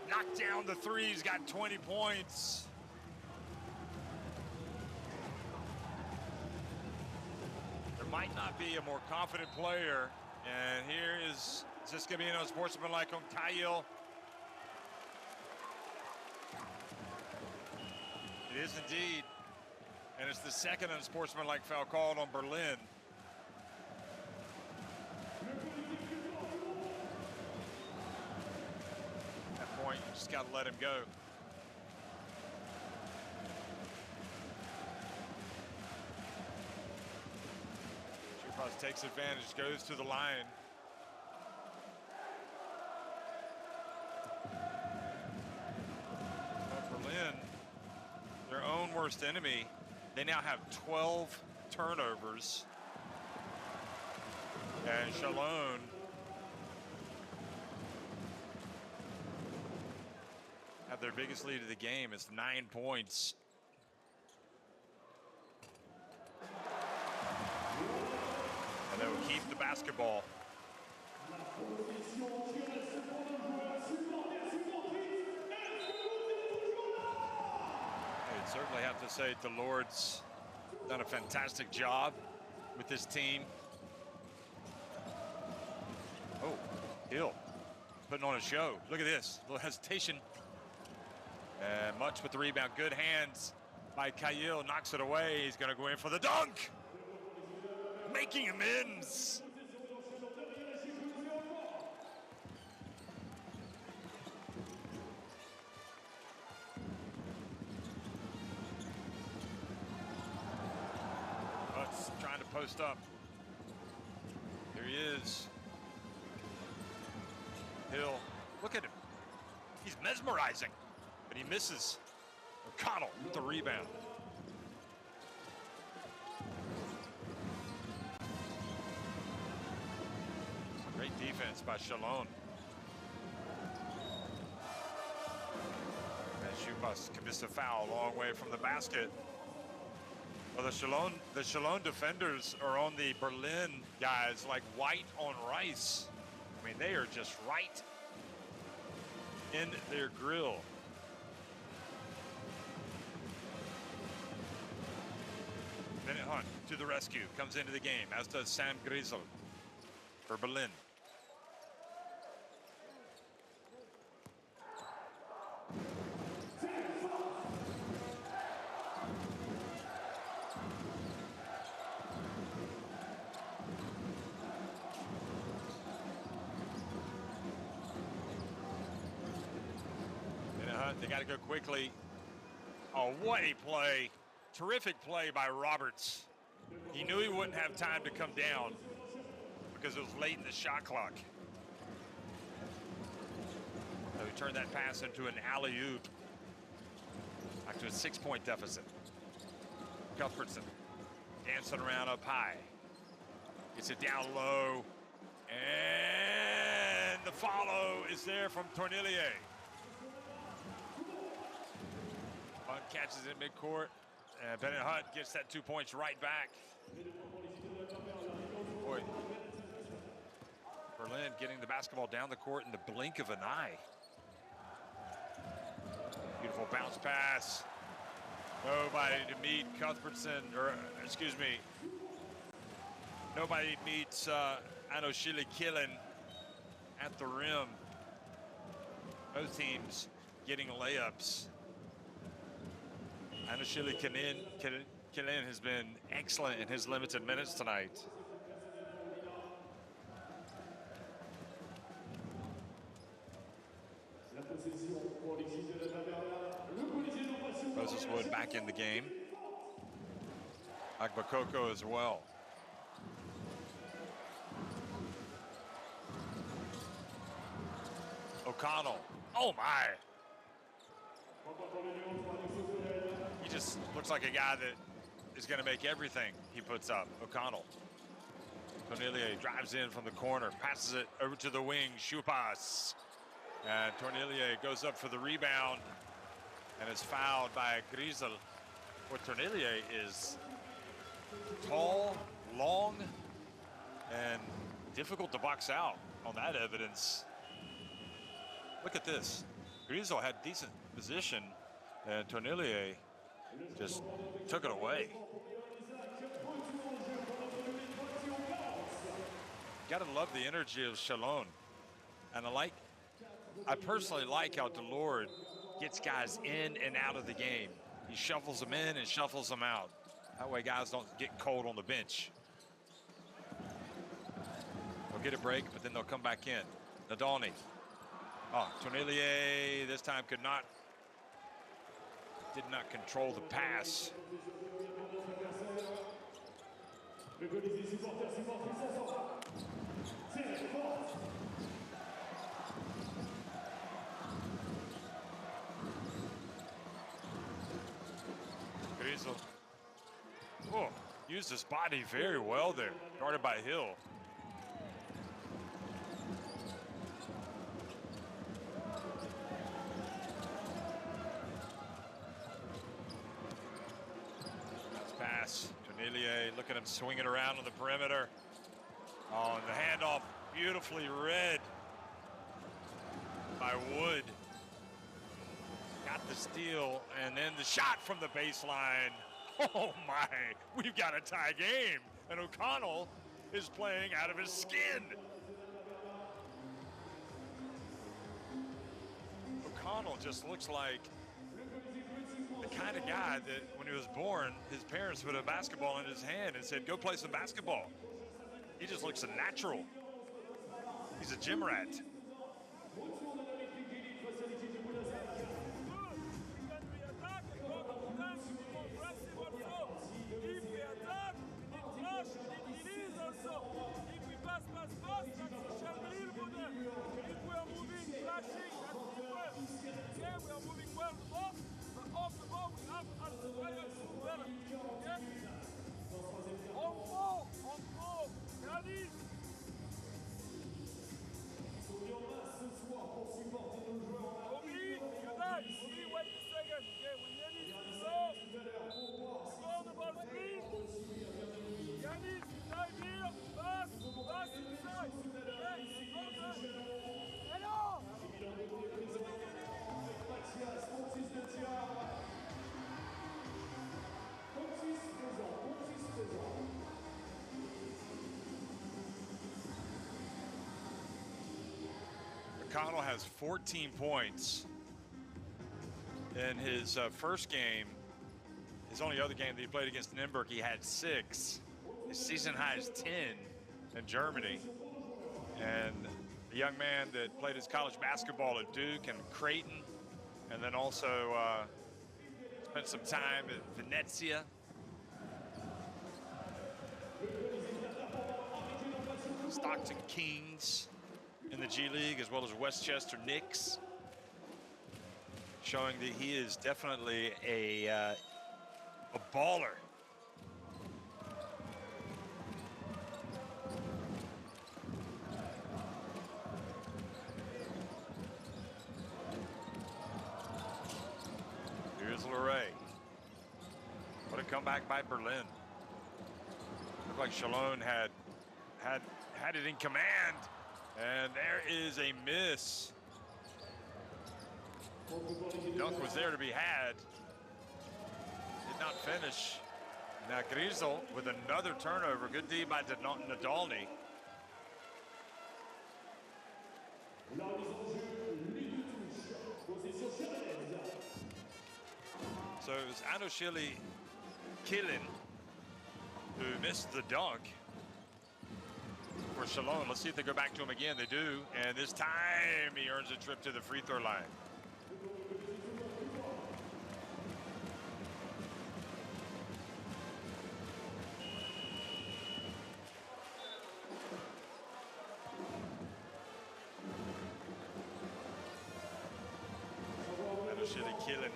knocked down the threes, got 20 points. There might not be a more confident player, and here is just going to be an unsportsmanlike on Cahill. It is indeed, and it's the second unsportsmanlike foul called on Berlin. Point, you just got to let him go. Chupas takes advantage, goes to the line. But Berlin, their own worst enemy, they now have 12 turnovers. And Chalon have their biggest lead of the game. It's 9 points. And they will keep the basketball. I'd certainly have to say the Lord's done a fantastic job with this team. Oh, Hill putting on a show. Look at this, a little hesitation. And Much with the rebound, good hands by Cahill, knocks it away. He's gonna go in for the dunk. Making amends. Butts trying to post up. Here he is. Hill, look at him. He's mesmerizing, but he misses. O'Connell with the rebound. Great defense by Chalon. And Schupas commits a foul a long way from the basket. Well, the Chalon defenders are on the Berlin guys like white on rice. I mean, they are just right in their grill. Bennett Hunt to the rescue, comes into the game, as does Sam Griesel for Berlin. Bennett Hunt, they got to go quickly. Oh, what a play. Terrific play by Roberts. He knew he wouldn't have time to come down because it was late in the shot clock. So he turned that pass into an alley-oop. Back to a 6-point deficit. Cuthbertson dancing around up high. Gets it down low. And the follow is there from Tornillier. Hunt catches it midcourt. And Bennett Hunt gets that 2 points right back. Boy, Berlin getting the basketball down the court in the blink of an eye. Beautiful bounce pass. Nobody to meet Cuthbertson, or excuse me, nobody meets Anoshili Killen at the rim. Both teams getting layups. Anoshili Killen has been excellent in his limited minutes tonight. Moses Wood back in the game. Agbakoko as well. O'Connell. Oh my! He just looks like a guy that is going to make everything he puts up. O'Connell. Tornillier drives in from the corner, passes it over to the wing. Schupas. And Tornillier goes up for the rebound and is fouled by Griesel. Well, Tornillier is tall, long, and difficult to box out on that evidence. Look at this. Griesel had decent position, and Tornillier just took it away. Gotta love the energy of Chalon. And I personally like how Delord gets guys in and out of the game. He shuffles them in and shuffles them out. That way guys don't get cold on the bench. They'll get a break, but then they'll come back in. Nadolny. Oh, Tornillier this time did not control the pass. Griesel. Oh, used his body very well there. Guarded by Hill. Pass. Tornillier, look at him swinging around on the perimeter. Oh, and the handoff beautifully read by Wood. Got the steal, and then the shot from the baseline. Oh my, we've got a tie game. And O'Connell is playing out of his skin. O'Connell just looks like the kind of guy that when he was born, his parents put a basketball in his hand and said, go play some basketball. He just looks a natural. He's a gym rat. inside. Hey, closer. Hello. McConnell has 14 points in his first game. His only other game that he played against Nürnberg, he had 6. His season high is 10 in Germany. And the young man that played his college basketball at Duke and Creighton, and then also spent some time at Venezia. Stockton Kings in the G League, as well as Westchester Knicks, showing that he is definitely a baller. Here's Luray. What a comeback by Berlin. Looked like Chalon had it in command, and there is a miss. Dunk was there to be had. Did not finish. Now Griesel with another turnover. Good D by Nadolny. So it was Anoshili Kilin who missed the dunk for Chalon. Let's see if they go back to him again. They do, and this time he earns a trip to the free throw line. Killen.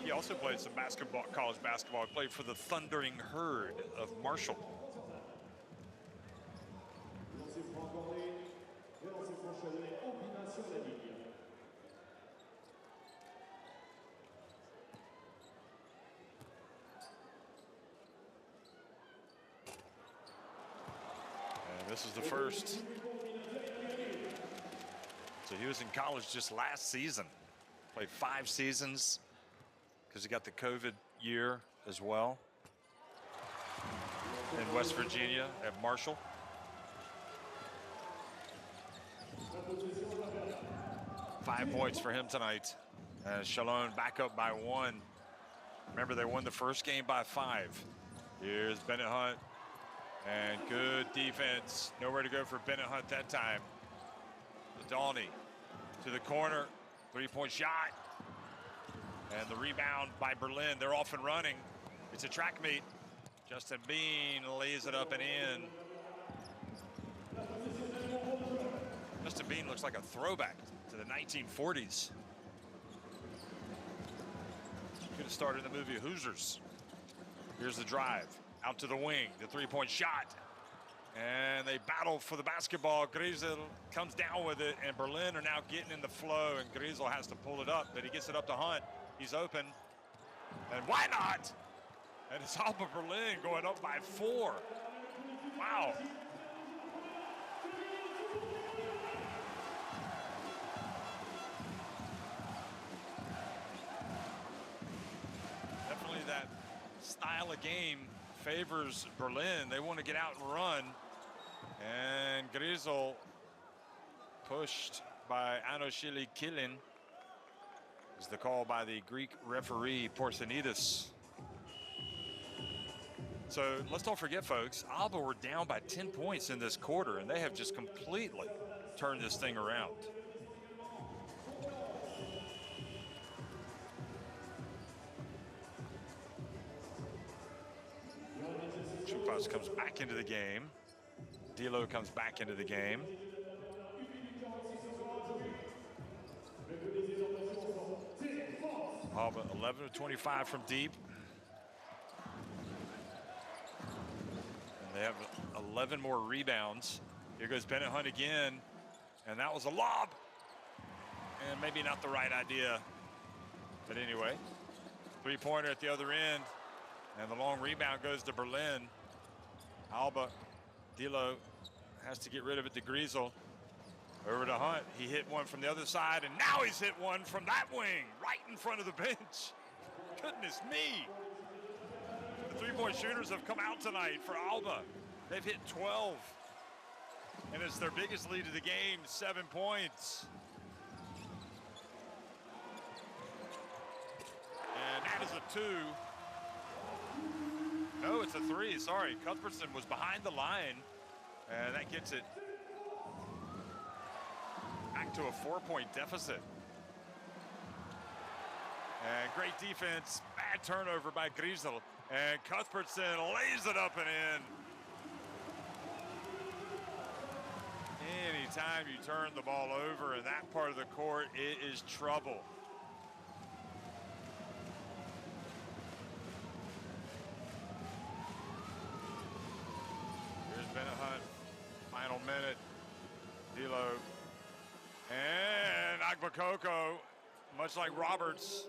He also played some basketball, college basketball. He played for the Thundering Herd of Marshall. And this is the first. So he was in college just last season. Played 5 seasons because he got the COVID year as well in West Virginia at Marshall. Five points for him tonight. Chalon back up by 1. Remember, they won the first game by 5. Here's Bennett Hunt, and good defense. Nowhere to go for Bennett Hunt that time. Nadolny to the corner. 3-point shot, and the rebound by Berlin. They're off and running. It's a track meet. Justin Bean lays it up and in. Justin Bean looks like a throwback to the 1940s. Could have started the movie Hoosiers. Here's the drive, out to the wing, the 3-point shot. And they battle for the basketball. Griesel comes down with it, and Berlin are now getting in the flow, and Griesel has to pull it up, but he gets it up to Hunt. He's open, and why not? And it's Alba Berlin going up by 4. Wow. Definitely that style of game favors Berlin. They want to get out and run. And Griesel pushed by Anoshili Kilin. Is the call by the Greek referee Porsanidis. So let's don't forget, folks, Alba were down by 10 points in this quarter, and they have just completely turned this thing around. Chupas comes back into the game. D'Lo comes back into the game. Alba 11 of 25 from deep. And they have 11 more rebounds. Here goes Bennett Hunt again. And that was a lob. And maybe not the right idea. But anyway, 3-pointer at the other end. And the long rebound goes to Berlin. Alba Dilo has to get rid of it to Griesel. Over to Hunt. He hit one from the other side, and now he's hit one from that wing, right in front of the bench. Goodness me. The three-point shooters have come out tonight for Alba. They've hit 12. And it's their biggest lead of the game, 7 points. And that is a 2. No, it's a 3, sorry. Cuthbertson was behind the line, and that gets it back to a 4-point deficit. And great defense, bad turnover by Griesel. And Cuthbertson lays it up and in. Anytime you turn the ball over in that part of the court, it is trouble. Here's Bennett Hunt, final minute. Dilo and Agbakoko, much like Roberts,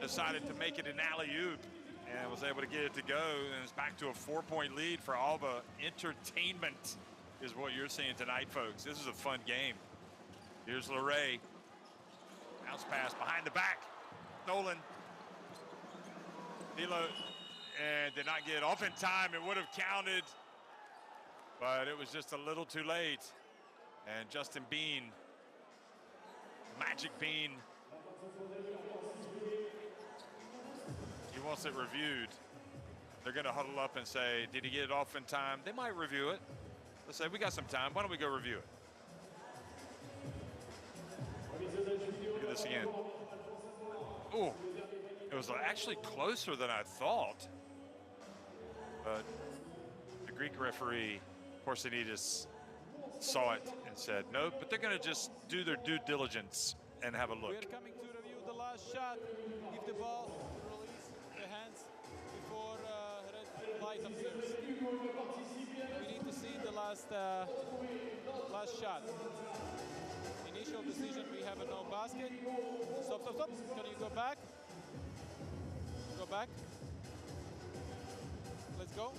decided to make it an alley-oop and was able to get it to go, and it's back to a 4-point lead for Alba. Entertainment is what you're seeing tonight, folks. This is a fun game. Here's Luray. Bounce pass behind the back. Nolan. Dilo, and did not get off in time. It would have counted, but it was just a little too late. And Justin Bean, Magic Bean, he wants it reviewed. They're going to huddle up and say, did he get it off in time? They might review it. Let's say, we got some time. Why don't we go review it? Look at this again. Oh, it was actually closer than I thought. But the Greek referee, Porcinides, saw it and said, no, but they're going to just do their due diligence and have a look. We're coming to review the last shot. If the ball, release the hands before red light appears. We need to see the last shot. Initial decision, we have a no basket. Stop, stop, stop. Can you go back? Go back. Let's go.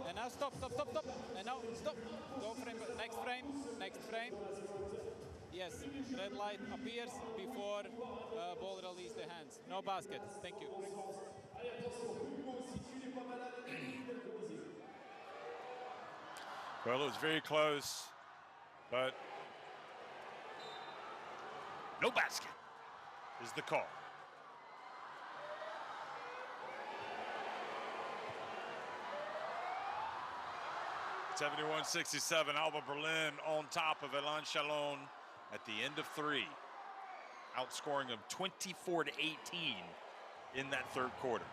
And now stop, stop, stop, stop. And now stop. Go frame, next frame, next frame. Yes, red light appears before ball release the hands. No basket. Thank you. Well, it was very close, but no basket is the call. (71-67), Alba Berlin on top of Chalon at the end of 3, outscoring them 24-18 in that third quarter.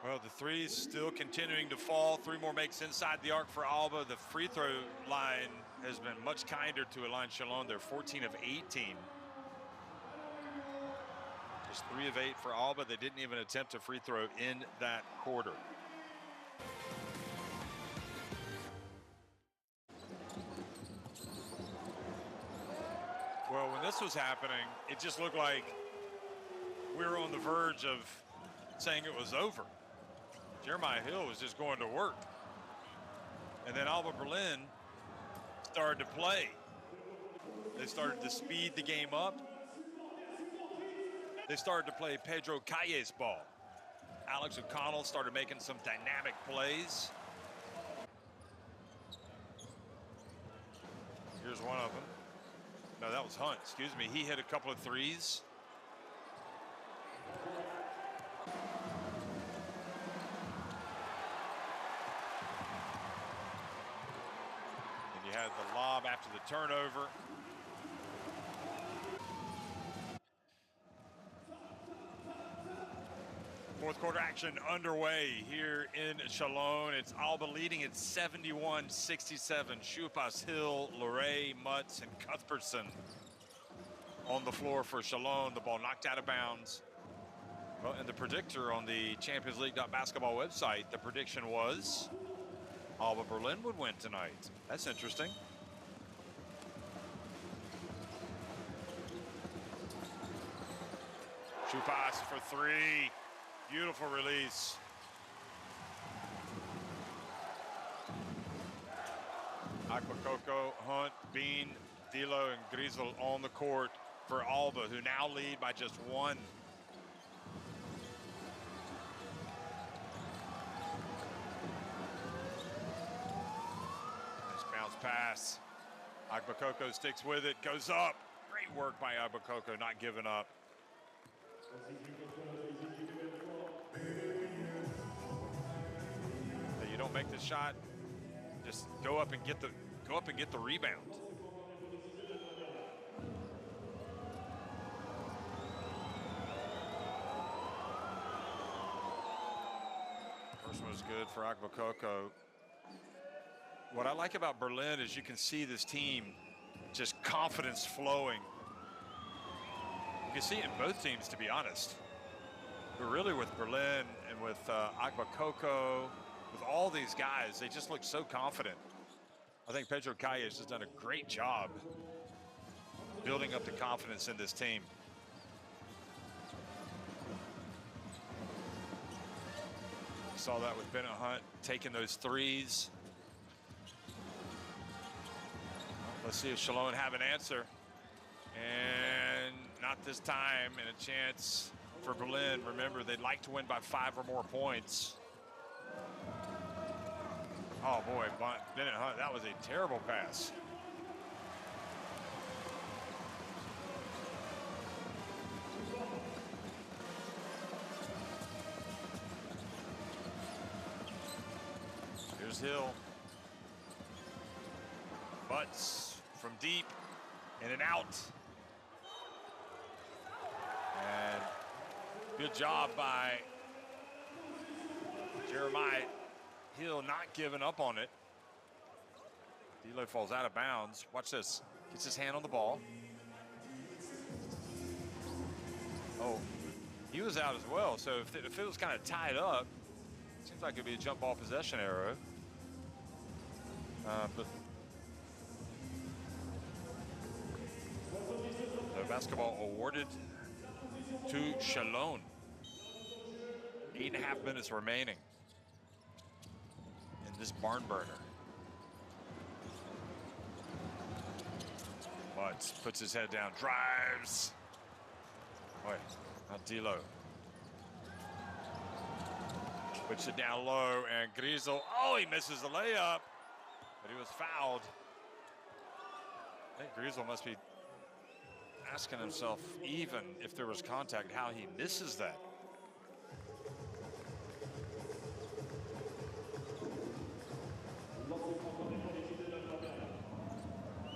Well, the threes still continuing to fall. 3 more makes inside the arc for Alba. The free throw line has been much kinder to Chalon. They're 14 of 18. Just 3 of 8 for Alba. They didn't even attempt a free throw in that quarter. Well, when this was happening, it just looked like we were on the verge of saying it was over. Jeremiah Hill was just going to work. And then Alba Berlin started to play. They started to speed the game up. They started to play Pedro Calle's ball. Alex O'Connell started making some dynamic plays. Here's one of them. No, that was Hunt, excuse me. He hit a couple of threes. And you had the lob after the turnover. Fourth quarter action underway here in Chalon. It's Alba leading at 71-67. Schupas, Hill, Luray, Mutz, and Cuthbertson on the floor for Chalon. The ball knocked out of bounds. Well, and the predictor on the Champions League.basketball website, the prediction was Alba Berlin would win tonight. That's interesting. pass for three. Beautiful release. Akbakoko, Hunt, Bean, Dilo, and Griesel on the court for Alba, who now lead by just one. Nice bounce pass. Akbakoko sticks with it, goes up. Great work by Akbakoko, not giving up. Hey, you don't make the shot, just go up and get the rebound. First one was good for Akbakoko. What I like about Berlin is you can see this team, just confidence flowing. You can see it in both teams, to be honest. But really with Berlin and with Akbakoko, with all these guys, they just look so confident. I think Pedro Calles has done a great job building up the confidence in this team. Saw that with Bennett Hunt taking those threes. Let's see if Chalon have an answer. And not this time, and a chance for Berlin. Remember, they'd like to win by 5 or more points. Oh boy, Bennett Hunt, that was a terrible pass. Here's Hill. Butts from deep, in and out. And good job by Jeremiah Hill, not giving up on it. D'Lo falls out of bounds. Watch this. Gets his hand on the ball. Oh, he was out as well. So if it was kind of tied up, seems like it'd be a jump ball possession arrow. But the basketball awarded to Chalon. 8.5 minutes remaining in this barn burner. Mutz puts his head down, drives. Boy, not D'Lo. Puts it down low, and Griesel, oh, he misses the layup, but he was fouled. I think Griesel must be asking himself, even if there was contact, how he misses that.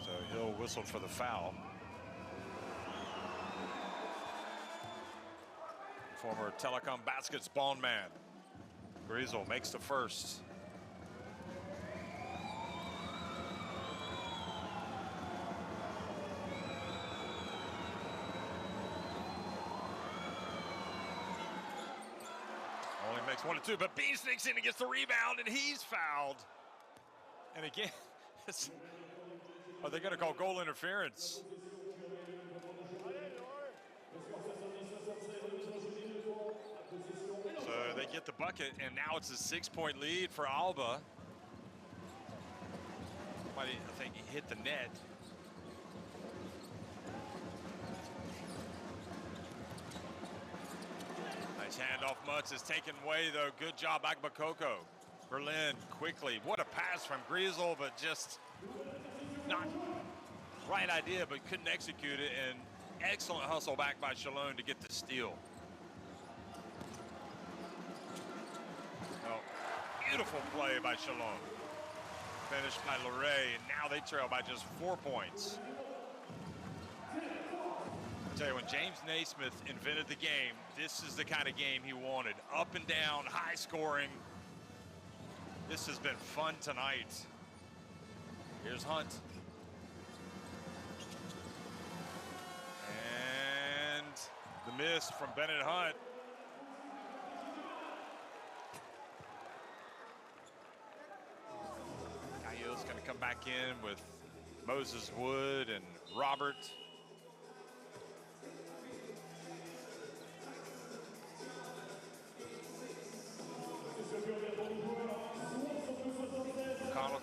So Hill whistled for the foul. Former Telecom Baskets ball man. Griesel makes the first. Only makes 1 and 2, but Bean sneaks in and gets the rebound, and he's fouled. And again, are they going to call goal interference? So they get the bucket, and now it's a 6-point lead for Alba. I think he hit the net. Nice handoff. Mutz is taken away, though. Good job, Akbakoko. Berlin quickly. What a pass from Griesel, but just not right idea, but couldn't execute it. And excellent hustle back by Chalon to get the steal. Oh, beautiful play by Chalon. Finished by Luray, and now they trail by just 4 points. I tell you, when James Naismith invented the game, this is the kind of game he wanted. Up and down, high scoring. This has been fun tonight. Here's Hunt. And the miss from Bennett Hunt. Calles going to come back in with Moses Wood and Robert.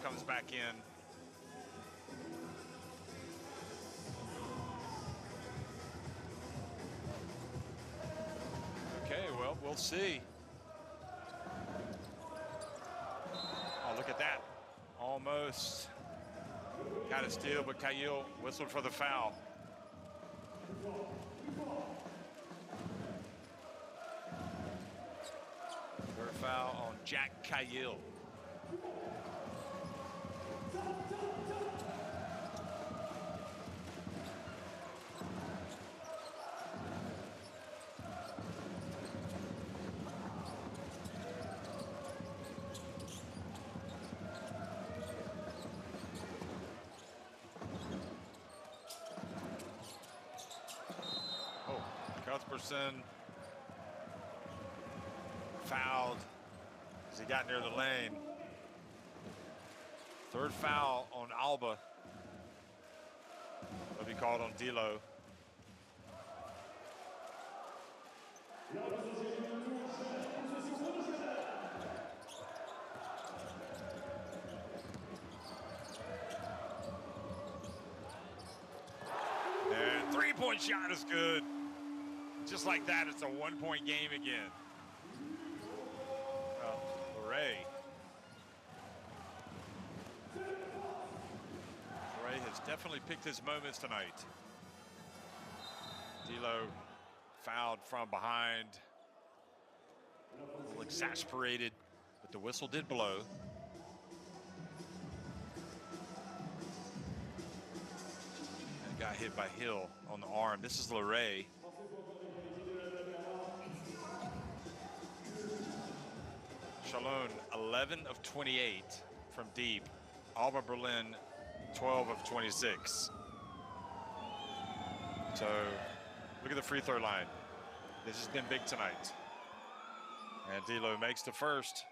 comes back in. Okay, well, we'll see. Oh, look at that. Almost got a steal, but Kyle whistled for the foul. Third foul on Jack Kyle. Cuthbertson fouled as he got near the lane. Third foul on Alba. Will be called on D'Lo. And three-point shot is good. Just like that, it's a one-point game again. Ray has definitely picked his moments tonight. D'Lo fouled from behind. A little exasperated, but the whistle did blow. And got hit by Hill on the arm. This is Leray. Chalon, 11 of 28 from deep. Alba Berlin, 12 of 26. So, look at the free throw line. This has been big tonight. And D'Lo makes the first.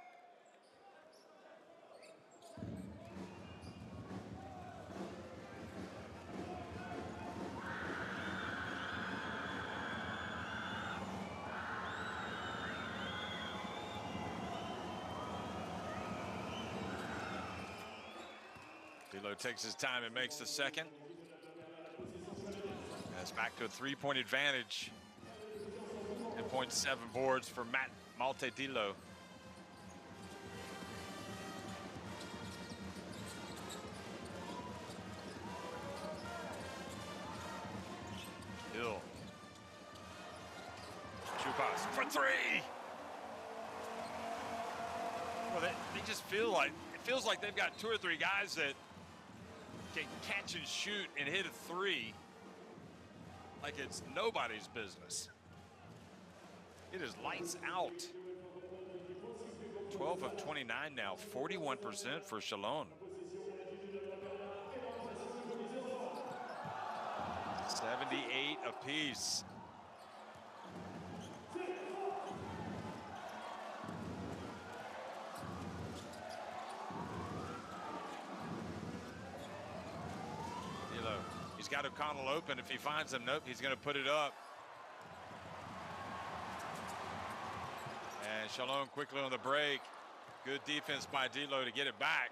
D'Lo takes his time and makes the second. And it's back to a three-point advantage. 10.7 boards for Malte D'Lo. Hill. Chupas for three. Well, they just feel like, it feels like they've got two or three guys that can catch and shoot and hit a three like it's nobody's business. It is lights out. 12 of 29 now, 41% for Chalon. 78 apiece. He's got O'Connell open. If he finds him, nope, he's going to put it up. And Chalon quickly on the break. Good defense by D'Lo to get it back.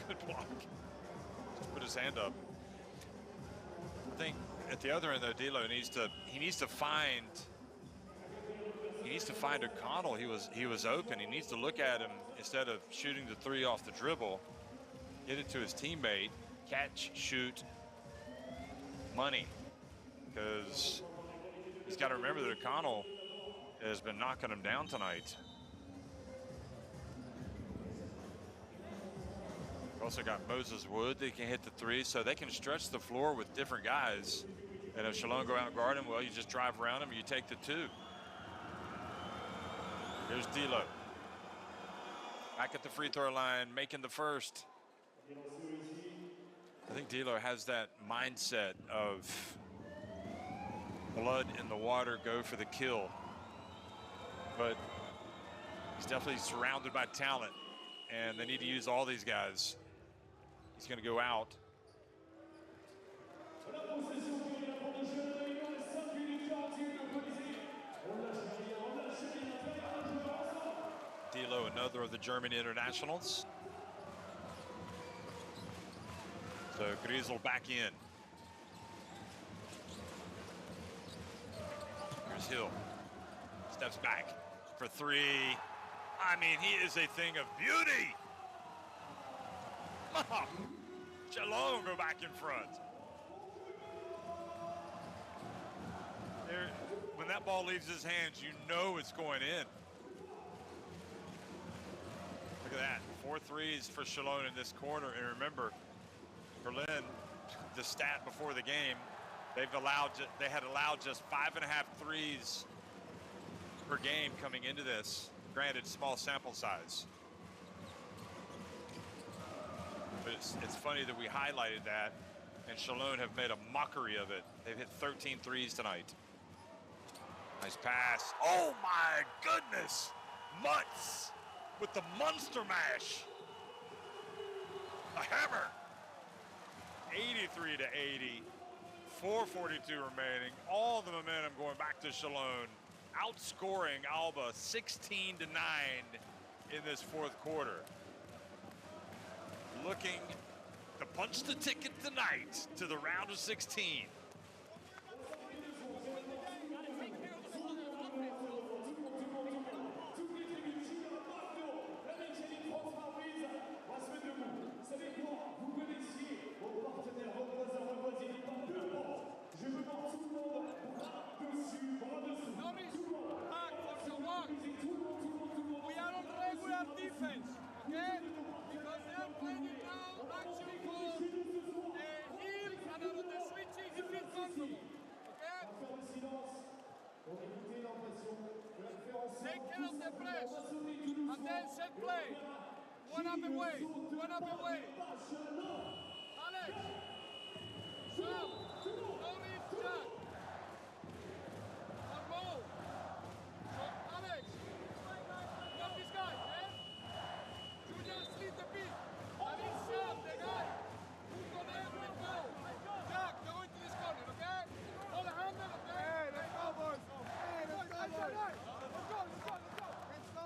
Good block. Just put his hand up. I think at the other end though, D'Lo needs to find O'Connell. He was open. He needs to look at him instead of shooting the three off the dribble. Get it to his teammate. Catch, shoot, money. Because he's got to remember that O'Connell has been knocking him down tonight. We've also got Moses Wood that can hit the three, so they can stretch the floor with different guys. And if Chalon go out and guard him, well, you just drive around him and you take the two. Here's D'Lo. Back at the free throw line, making the first. I think D'Lo has that mindset of blood in the water, go for the kill. But he's definitely surrounded by talent, and they need to use all these guys. He's going to go out. of the German internationals. So Griesel back in. Here's Hill. Steps back for three. I mean, he is a thing of beauty. Chalon go back in front. There, when that ball leaves his hands, you know it's going in. Look at that, 4 threes for Chalon in this quarter. And remember, Berlin, the stat before the game, they had allowed just 5.5 threes per game coming into this. Granted, small sample size. But it's funny that we highlighted that, and Chalon have made a mockery of it. They've hit 13 threes tonight. Nice pass. Oh my goodness! Mutz with the Munster mash. A hammer. 83 to 80. 4:42 remaining. All the momentum going back to Chalon. Outscoring Alba 16 to 9 in this fourth quarter. Looking to punch the ticket tonight to the round of 16. We are on regular defense, okay? Because they are playing it now actually for him and on the switching he feels comfortable, okay? Take care of the press and then set play. One up away, one up away. Alex, Sam, Tony, Jack. Go. So, Alex, got this guy, eh? Julian split the beat. And it's Sam, the guy who's gonna every ball. Jack, go into this corner, okay? Hold the handle, okay? Hey, let's go, boys. Hey, let's go, boys. Let's go.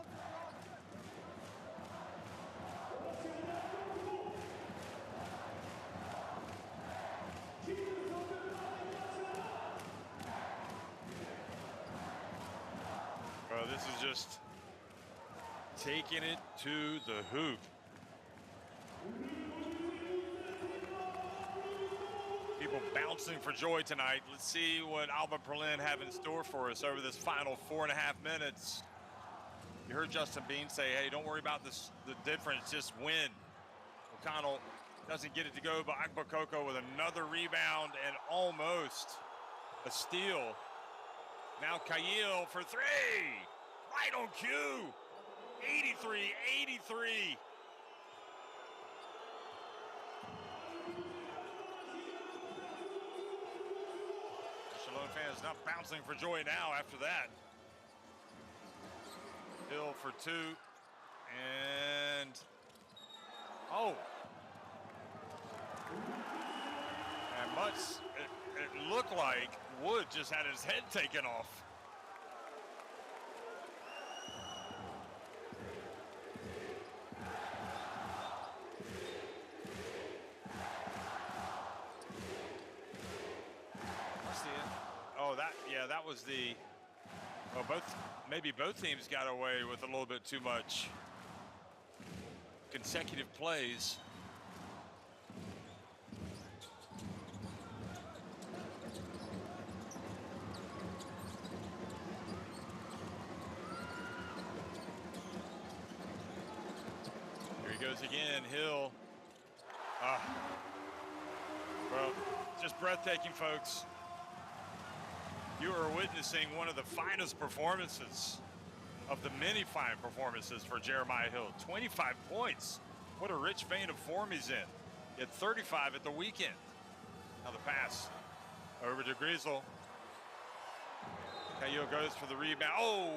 Well, this is just taking it to the hoop. People bouncing for joy tonight. Let's see what Alba Berlin have in store for us over this final 4.5 minutes. You heard Justin Bean say, hey, don't worry about this, the difference, just win. O'Connell doesn't get it to go, but Akbakoko with another rebound and almost a steal. Now Kayil for three, right on cue. 83. Chalon fans not bouncing for joy now after that. Hill for two, and oh. And Mutz, it looked like Wood just had his head taken off. Oh, that was the, well, maybe both teams got away with a little bit too much consecutive plays. Here he goes again, Hill. Well, just breathtaking, folks. You are witnessing one of the finest performances of the many fine performances for Jeremiah Hill. 25 points. What a rich vein of form he's in. He had 35 at the weekend. Now the pass over to Griesel. Caillou goes for the rebound. Oh!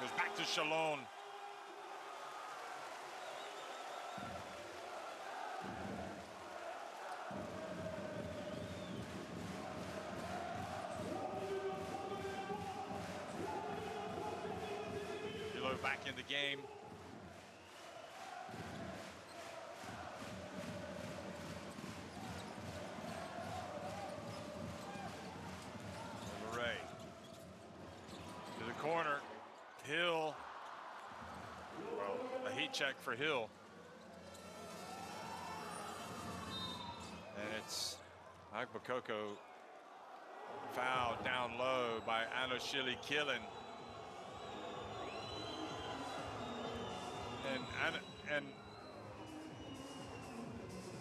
Goes back to Chalon. back in the game. Ray to the corner. Hill. Well, a heat check for Hill. And it's Agbakoko fouled down low by Anoshili Killen. And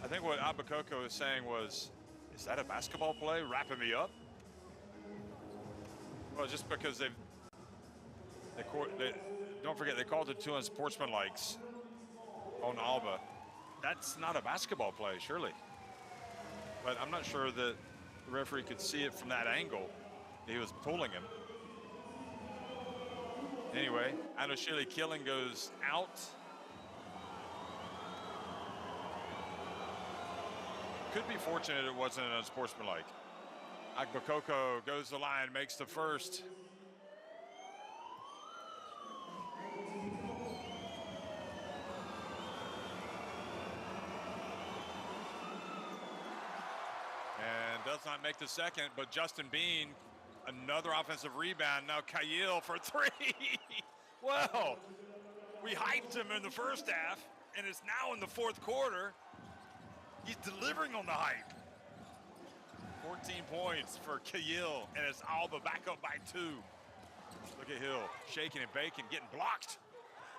I think what Agbakoko was saying was, is that a basketball play wrapping me up? Well, just because they don't forget, they called it 2 unsportsmanlikes on Alba. That's not a basketball play, surely. But I'm not sure that the referee could see it from that angle. He was pulling him. Anyway, Anoshili Killing goes out. Could be fortunate it wasn't an unsportsmanlike. Agbakoko goes the line, makes the first. And does not make the second, but Justin Bean, another offensive rebound. Now Kyle for 3. Well, we hyped him in the first half, and it's now in the fourth quarter. He's delivering on the hype. 14 points for Kyle, and it's Alba back up by 2. Look at Hill, shaking and baking, getting blocked.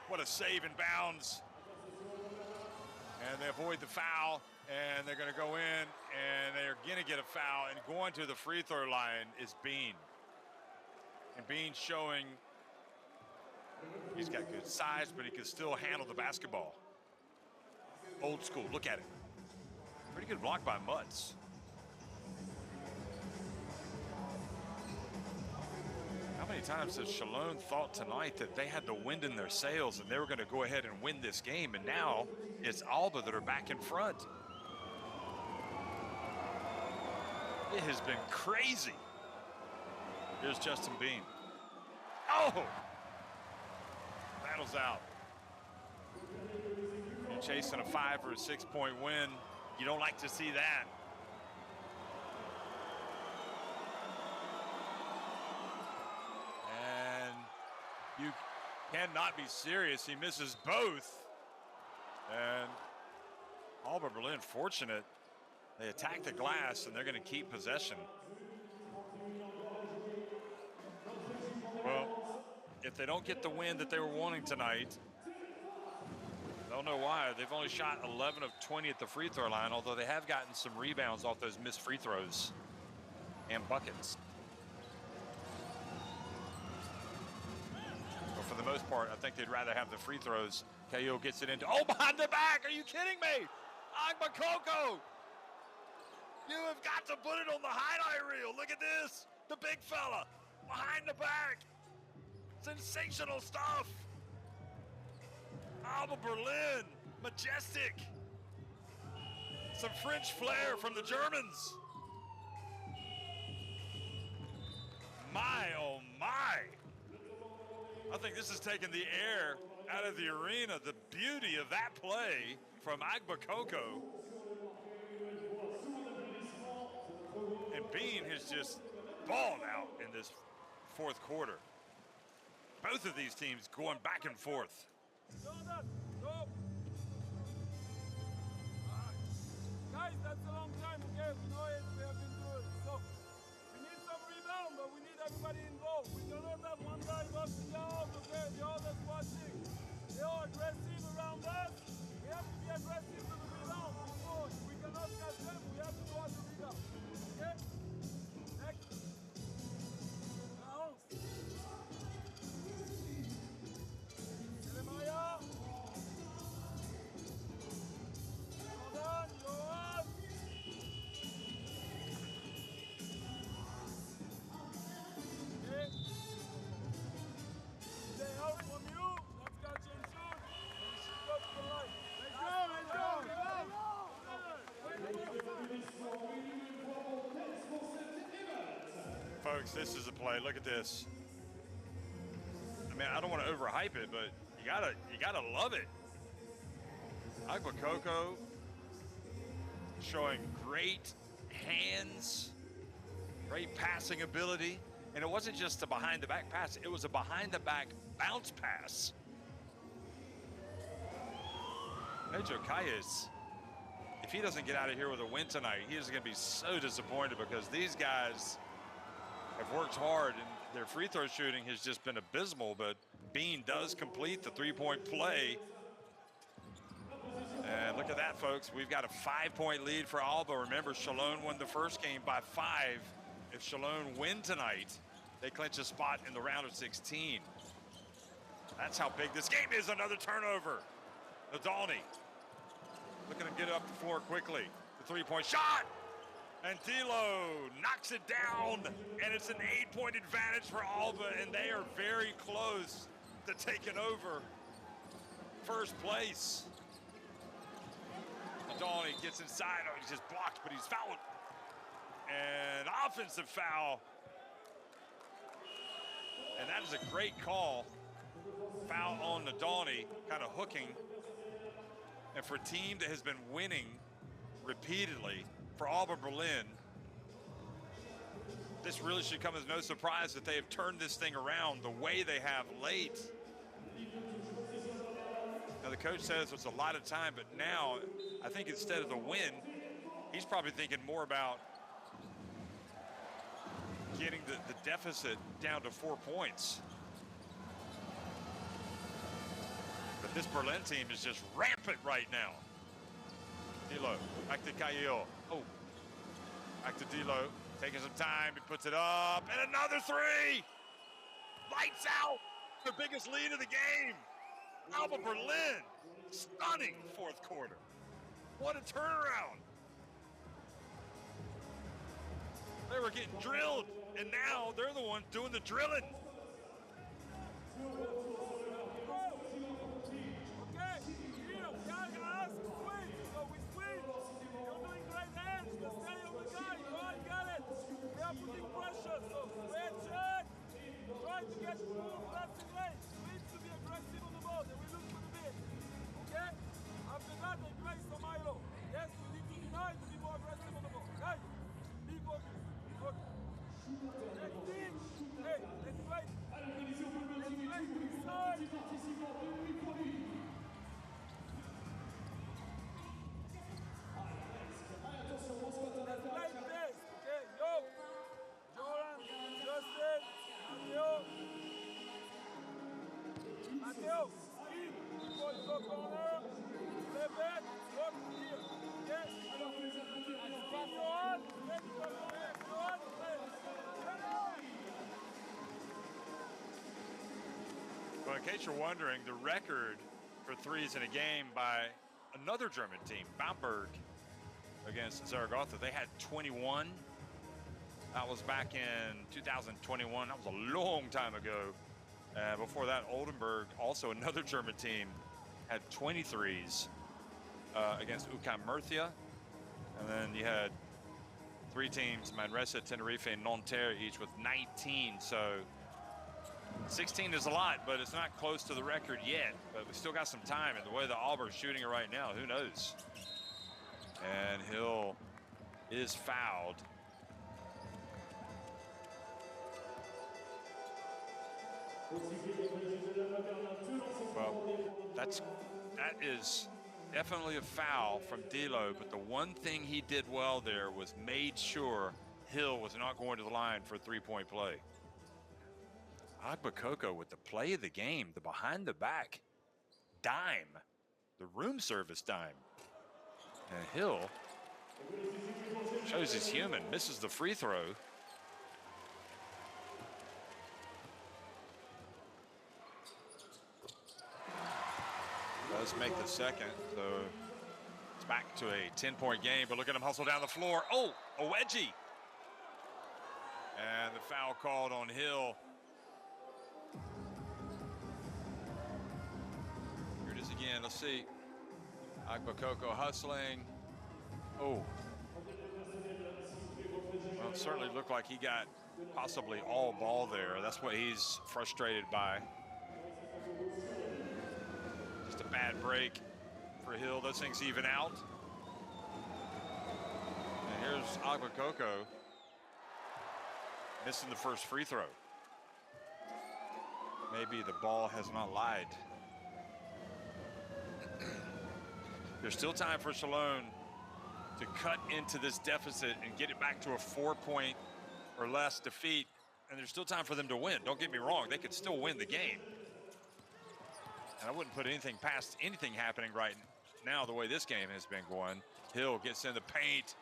What a save in bounds. And they avoid the foul, and they're gonna go in, and they're gonna get a foul, and going to the free throw line is Bean. And Bean showing he's got good size, but he can still handle the basketball. Old school, look at it. Pretty good block by Mutz. How many times has Chalon thought tonight that they had the wind in their sails and they were going to go ahead and win this game, and now it's Alba that are back in front. It has been crazy. Here's Justin Bean. Oh! Battles out. You're chasing a 5 or a 6 point win. You don't like to see that. And you cannot be serious. He misses both. And Alba Berlin fortunate. They attack the glass and they're going to keep possession. Well, if they don't get the win that they were wanting tonight, I don't know why. They've only shot 11 of 20 at the free throw line, although they have gotten some rebounds off those missed free throws and buckets. But for the most part, I think they'd rather have the free throws. Cayo gets it into, oh, behind the back. Are you kidding me? Agbakoko. You have got to put it on the highlight reel. Look at this. The big fella behind the back. Sensational stuff. Alba Berlin, majestic. Some French flair from the Germans. My, oh my. I think this is taking the air out of the arena. The beauty of that play from Agbakoko. And Bean has just balled out in this fourth quarter. Both of these teams going back and forth. Jordan, go! Guys, that's a long time, okay? We know it, we have been through it. So, we need some rebound, but we need everybody involved. We cannot have one guy busting out, okay? The others watching. They are aggressive around us. We have to be aggressive to the rebound. We cannot catch them, we have to go at the rebound. Okay? Next. Now. Jeremiah. Jordan, Johan. Okay. Stay out from you. Let's catch and shoot. We should go to the line. Let's go, let's go. Folks, this is a play. Look at this. I mean, I don't want to overhype it, but you gotta love it. Agbakoko showing great hands, great passing ability, and it wasn't just a behind-the-back pass, it was a behind-the-back bounce pass. Pedro Calles, if he doesn't get out of here with a win tonight, he is going to be so disappointed because these guys have worked hard and their free throw shooting has just been abysmal, but Bean does complete the three-point play. And look at that, folks. We've got a 5-point lead for Alba. Remember, Chalon won the first game by 5. If Chalon win tonight, they clinch a spot in the round of 16. That's how big this game is. Another turnover. Nadalny looking to get up the floor quickly. The three-point shot. And Dilo knocks it down. And it's an 8-point advantage for Alba. And they are very close to taking over first place. Nadalny gets inside. Oh, he's just blocked, but he's fouled. And offensive foul. And that is a great call. Foul on Nadalny, kind of hooking. And for a team that has been winning repeatedly, for Alba Berlin, this really should come as no surprise that they have turned this thing around the way they have late. Now the coach says it's a lot of time, but now I think instead of the win, he's probably thinking more about getting the deficit down to 4 points. But this Berlin team is just rampant right now. Dilo, back to Caio. Oh, back to Dilo, taking some time, he puts it up, and another three! Lights out, the biggest lead of the game. Alba Berlin, stunning fourth quarter. What a turnaround. They were getting drilled, and now they're the ones doing the drilling. Trying to get through left and right. We need to be aggressive on the ball, then we look for the bid. Okay? After that, they grace the Milo. Yes, we need to deny to be more aggressive on the ball. Guys, be focused. Be focused. Next thing, hey, let's play. Let's play to the side. Let's play this. Okay, yo. Joran, Justin. Mateo, speed, before you go corner, step back, look here, yes, pass on, then you go back, on, Well, in case you're wondering, the record for threes in a game by another German team, Bamberg, against Zaragoza, they had 21. That was back in 2021. That was a long time ago. Before that, Oldenburg, also another German team, had 23s against UCAM Murcia. And then you had 3 teams, Manresa, Tenerife, and Nanterre, each with 19. So 16 is a lot, but it's not close to the record yet. But we still got some time. And the way the Auburn's shooting it right now, who knows? And Hill is fouled. Well, that is definitely a foul from Dilo, but the one thing he did well there was made sure Hill was not going to the line for a 3-point play. Agbakoko with the play of the game, the behind the back dime, the room service dime. And Hill shows he's human, misses the free throw. Does make the second, so it's back to a 10-point game, but look at him hustle down the floor. Oh, a wedgie. And the foul called on Hill. Here it is again, let's see. Agbakoko hustling. Oh. Well, it certainly looked like he got possibly all ball there. That's what he's frustrated by. Just a bad break for Hill. Those things even out. And here's Agbakoko missing the first free throw. Maybe the ball has not lied. There's still time for Chalon to cut into this deficit and get it back to a 4-point or less defeat. And there's still time for them to win. Don't get me wrong, they could still win the game. And I wouldn't put anything past anything happening right now the way this game has been going. Hill gets in the paint.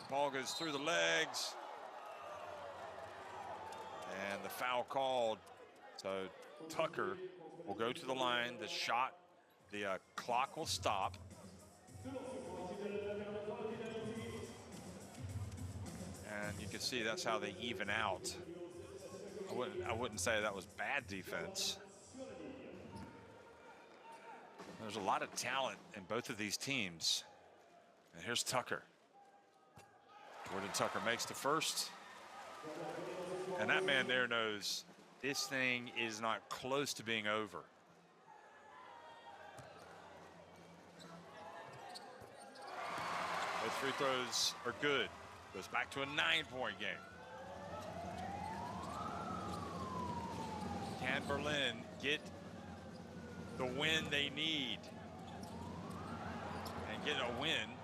Ball goes through the legs. And the foul called. So Tucker will go to the line. The shot, the clock will stop. And you can see that's how they even out. I wouldn't say that was bad defense. There's a lot of talent in both of these teams. And here's Tucker. Jordan Tucker makes the first. And that man there knows this thing is not close to being over. Both free throws are good. Goes back to a 9-point game. Can Berlin get the win they need and get a win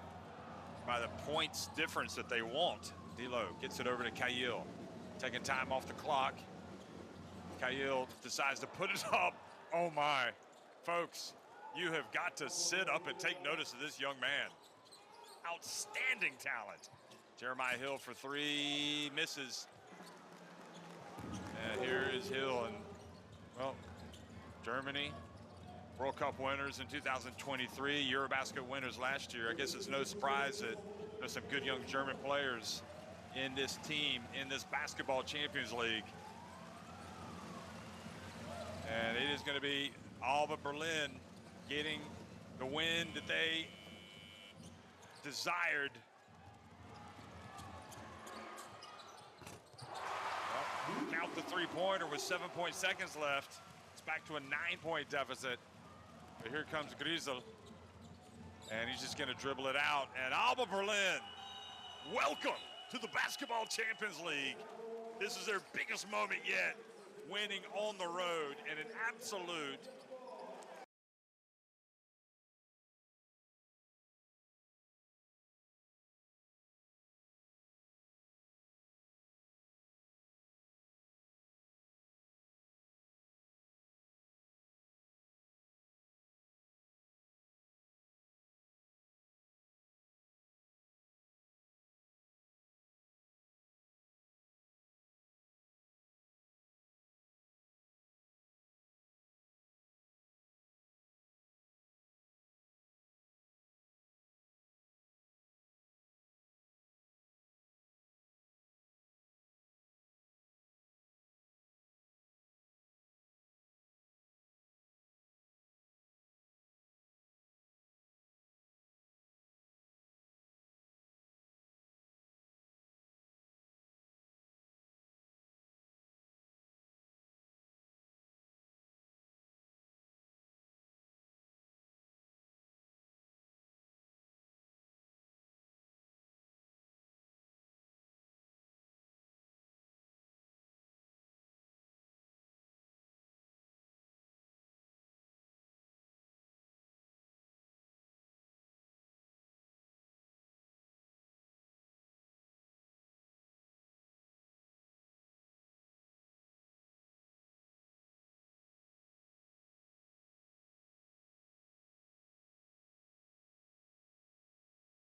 by the points difference that they want? D'Lo gets it over to Kyle, taking time off the clock. Kyle decides to put it up. Oh my, folks, you have got to sit up and take notice of this young man. Outstanding talent. Jeremiah Hill for three, misses. And here is Hill, and well, Germany, World Cup winners in 2023, Eurobasket winners last year. I guess it's no surprise that there's some good young German players in this team, in this basketball Champions League. And it is going to be Alba Berlin getting the win that they desired. Well, count the three-pointer with 7 seconds left. It's back to a 9-point deficit. But here comes Griesel. And he's just going to dribble it out. And Alba Berlin, welcome to the Basketball Champions League. This is their biggest moment yet, winning on the road in an absolute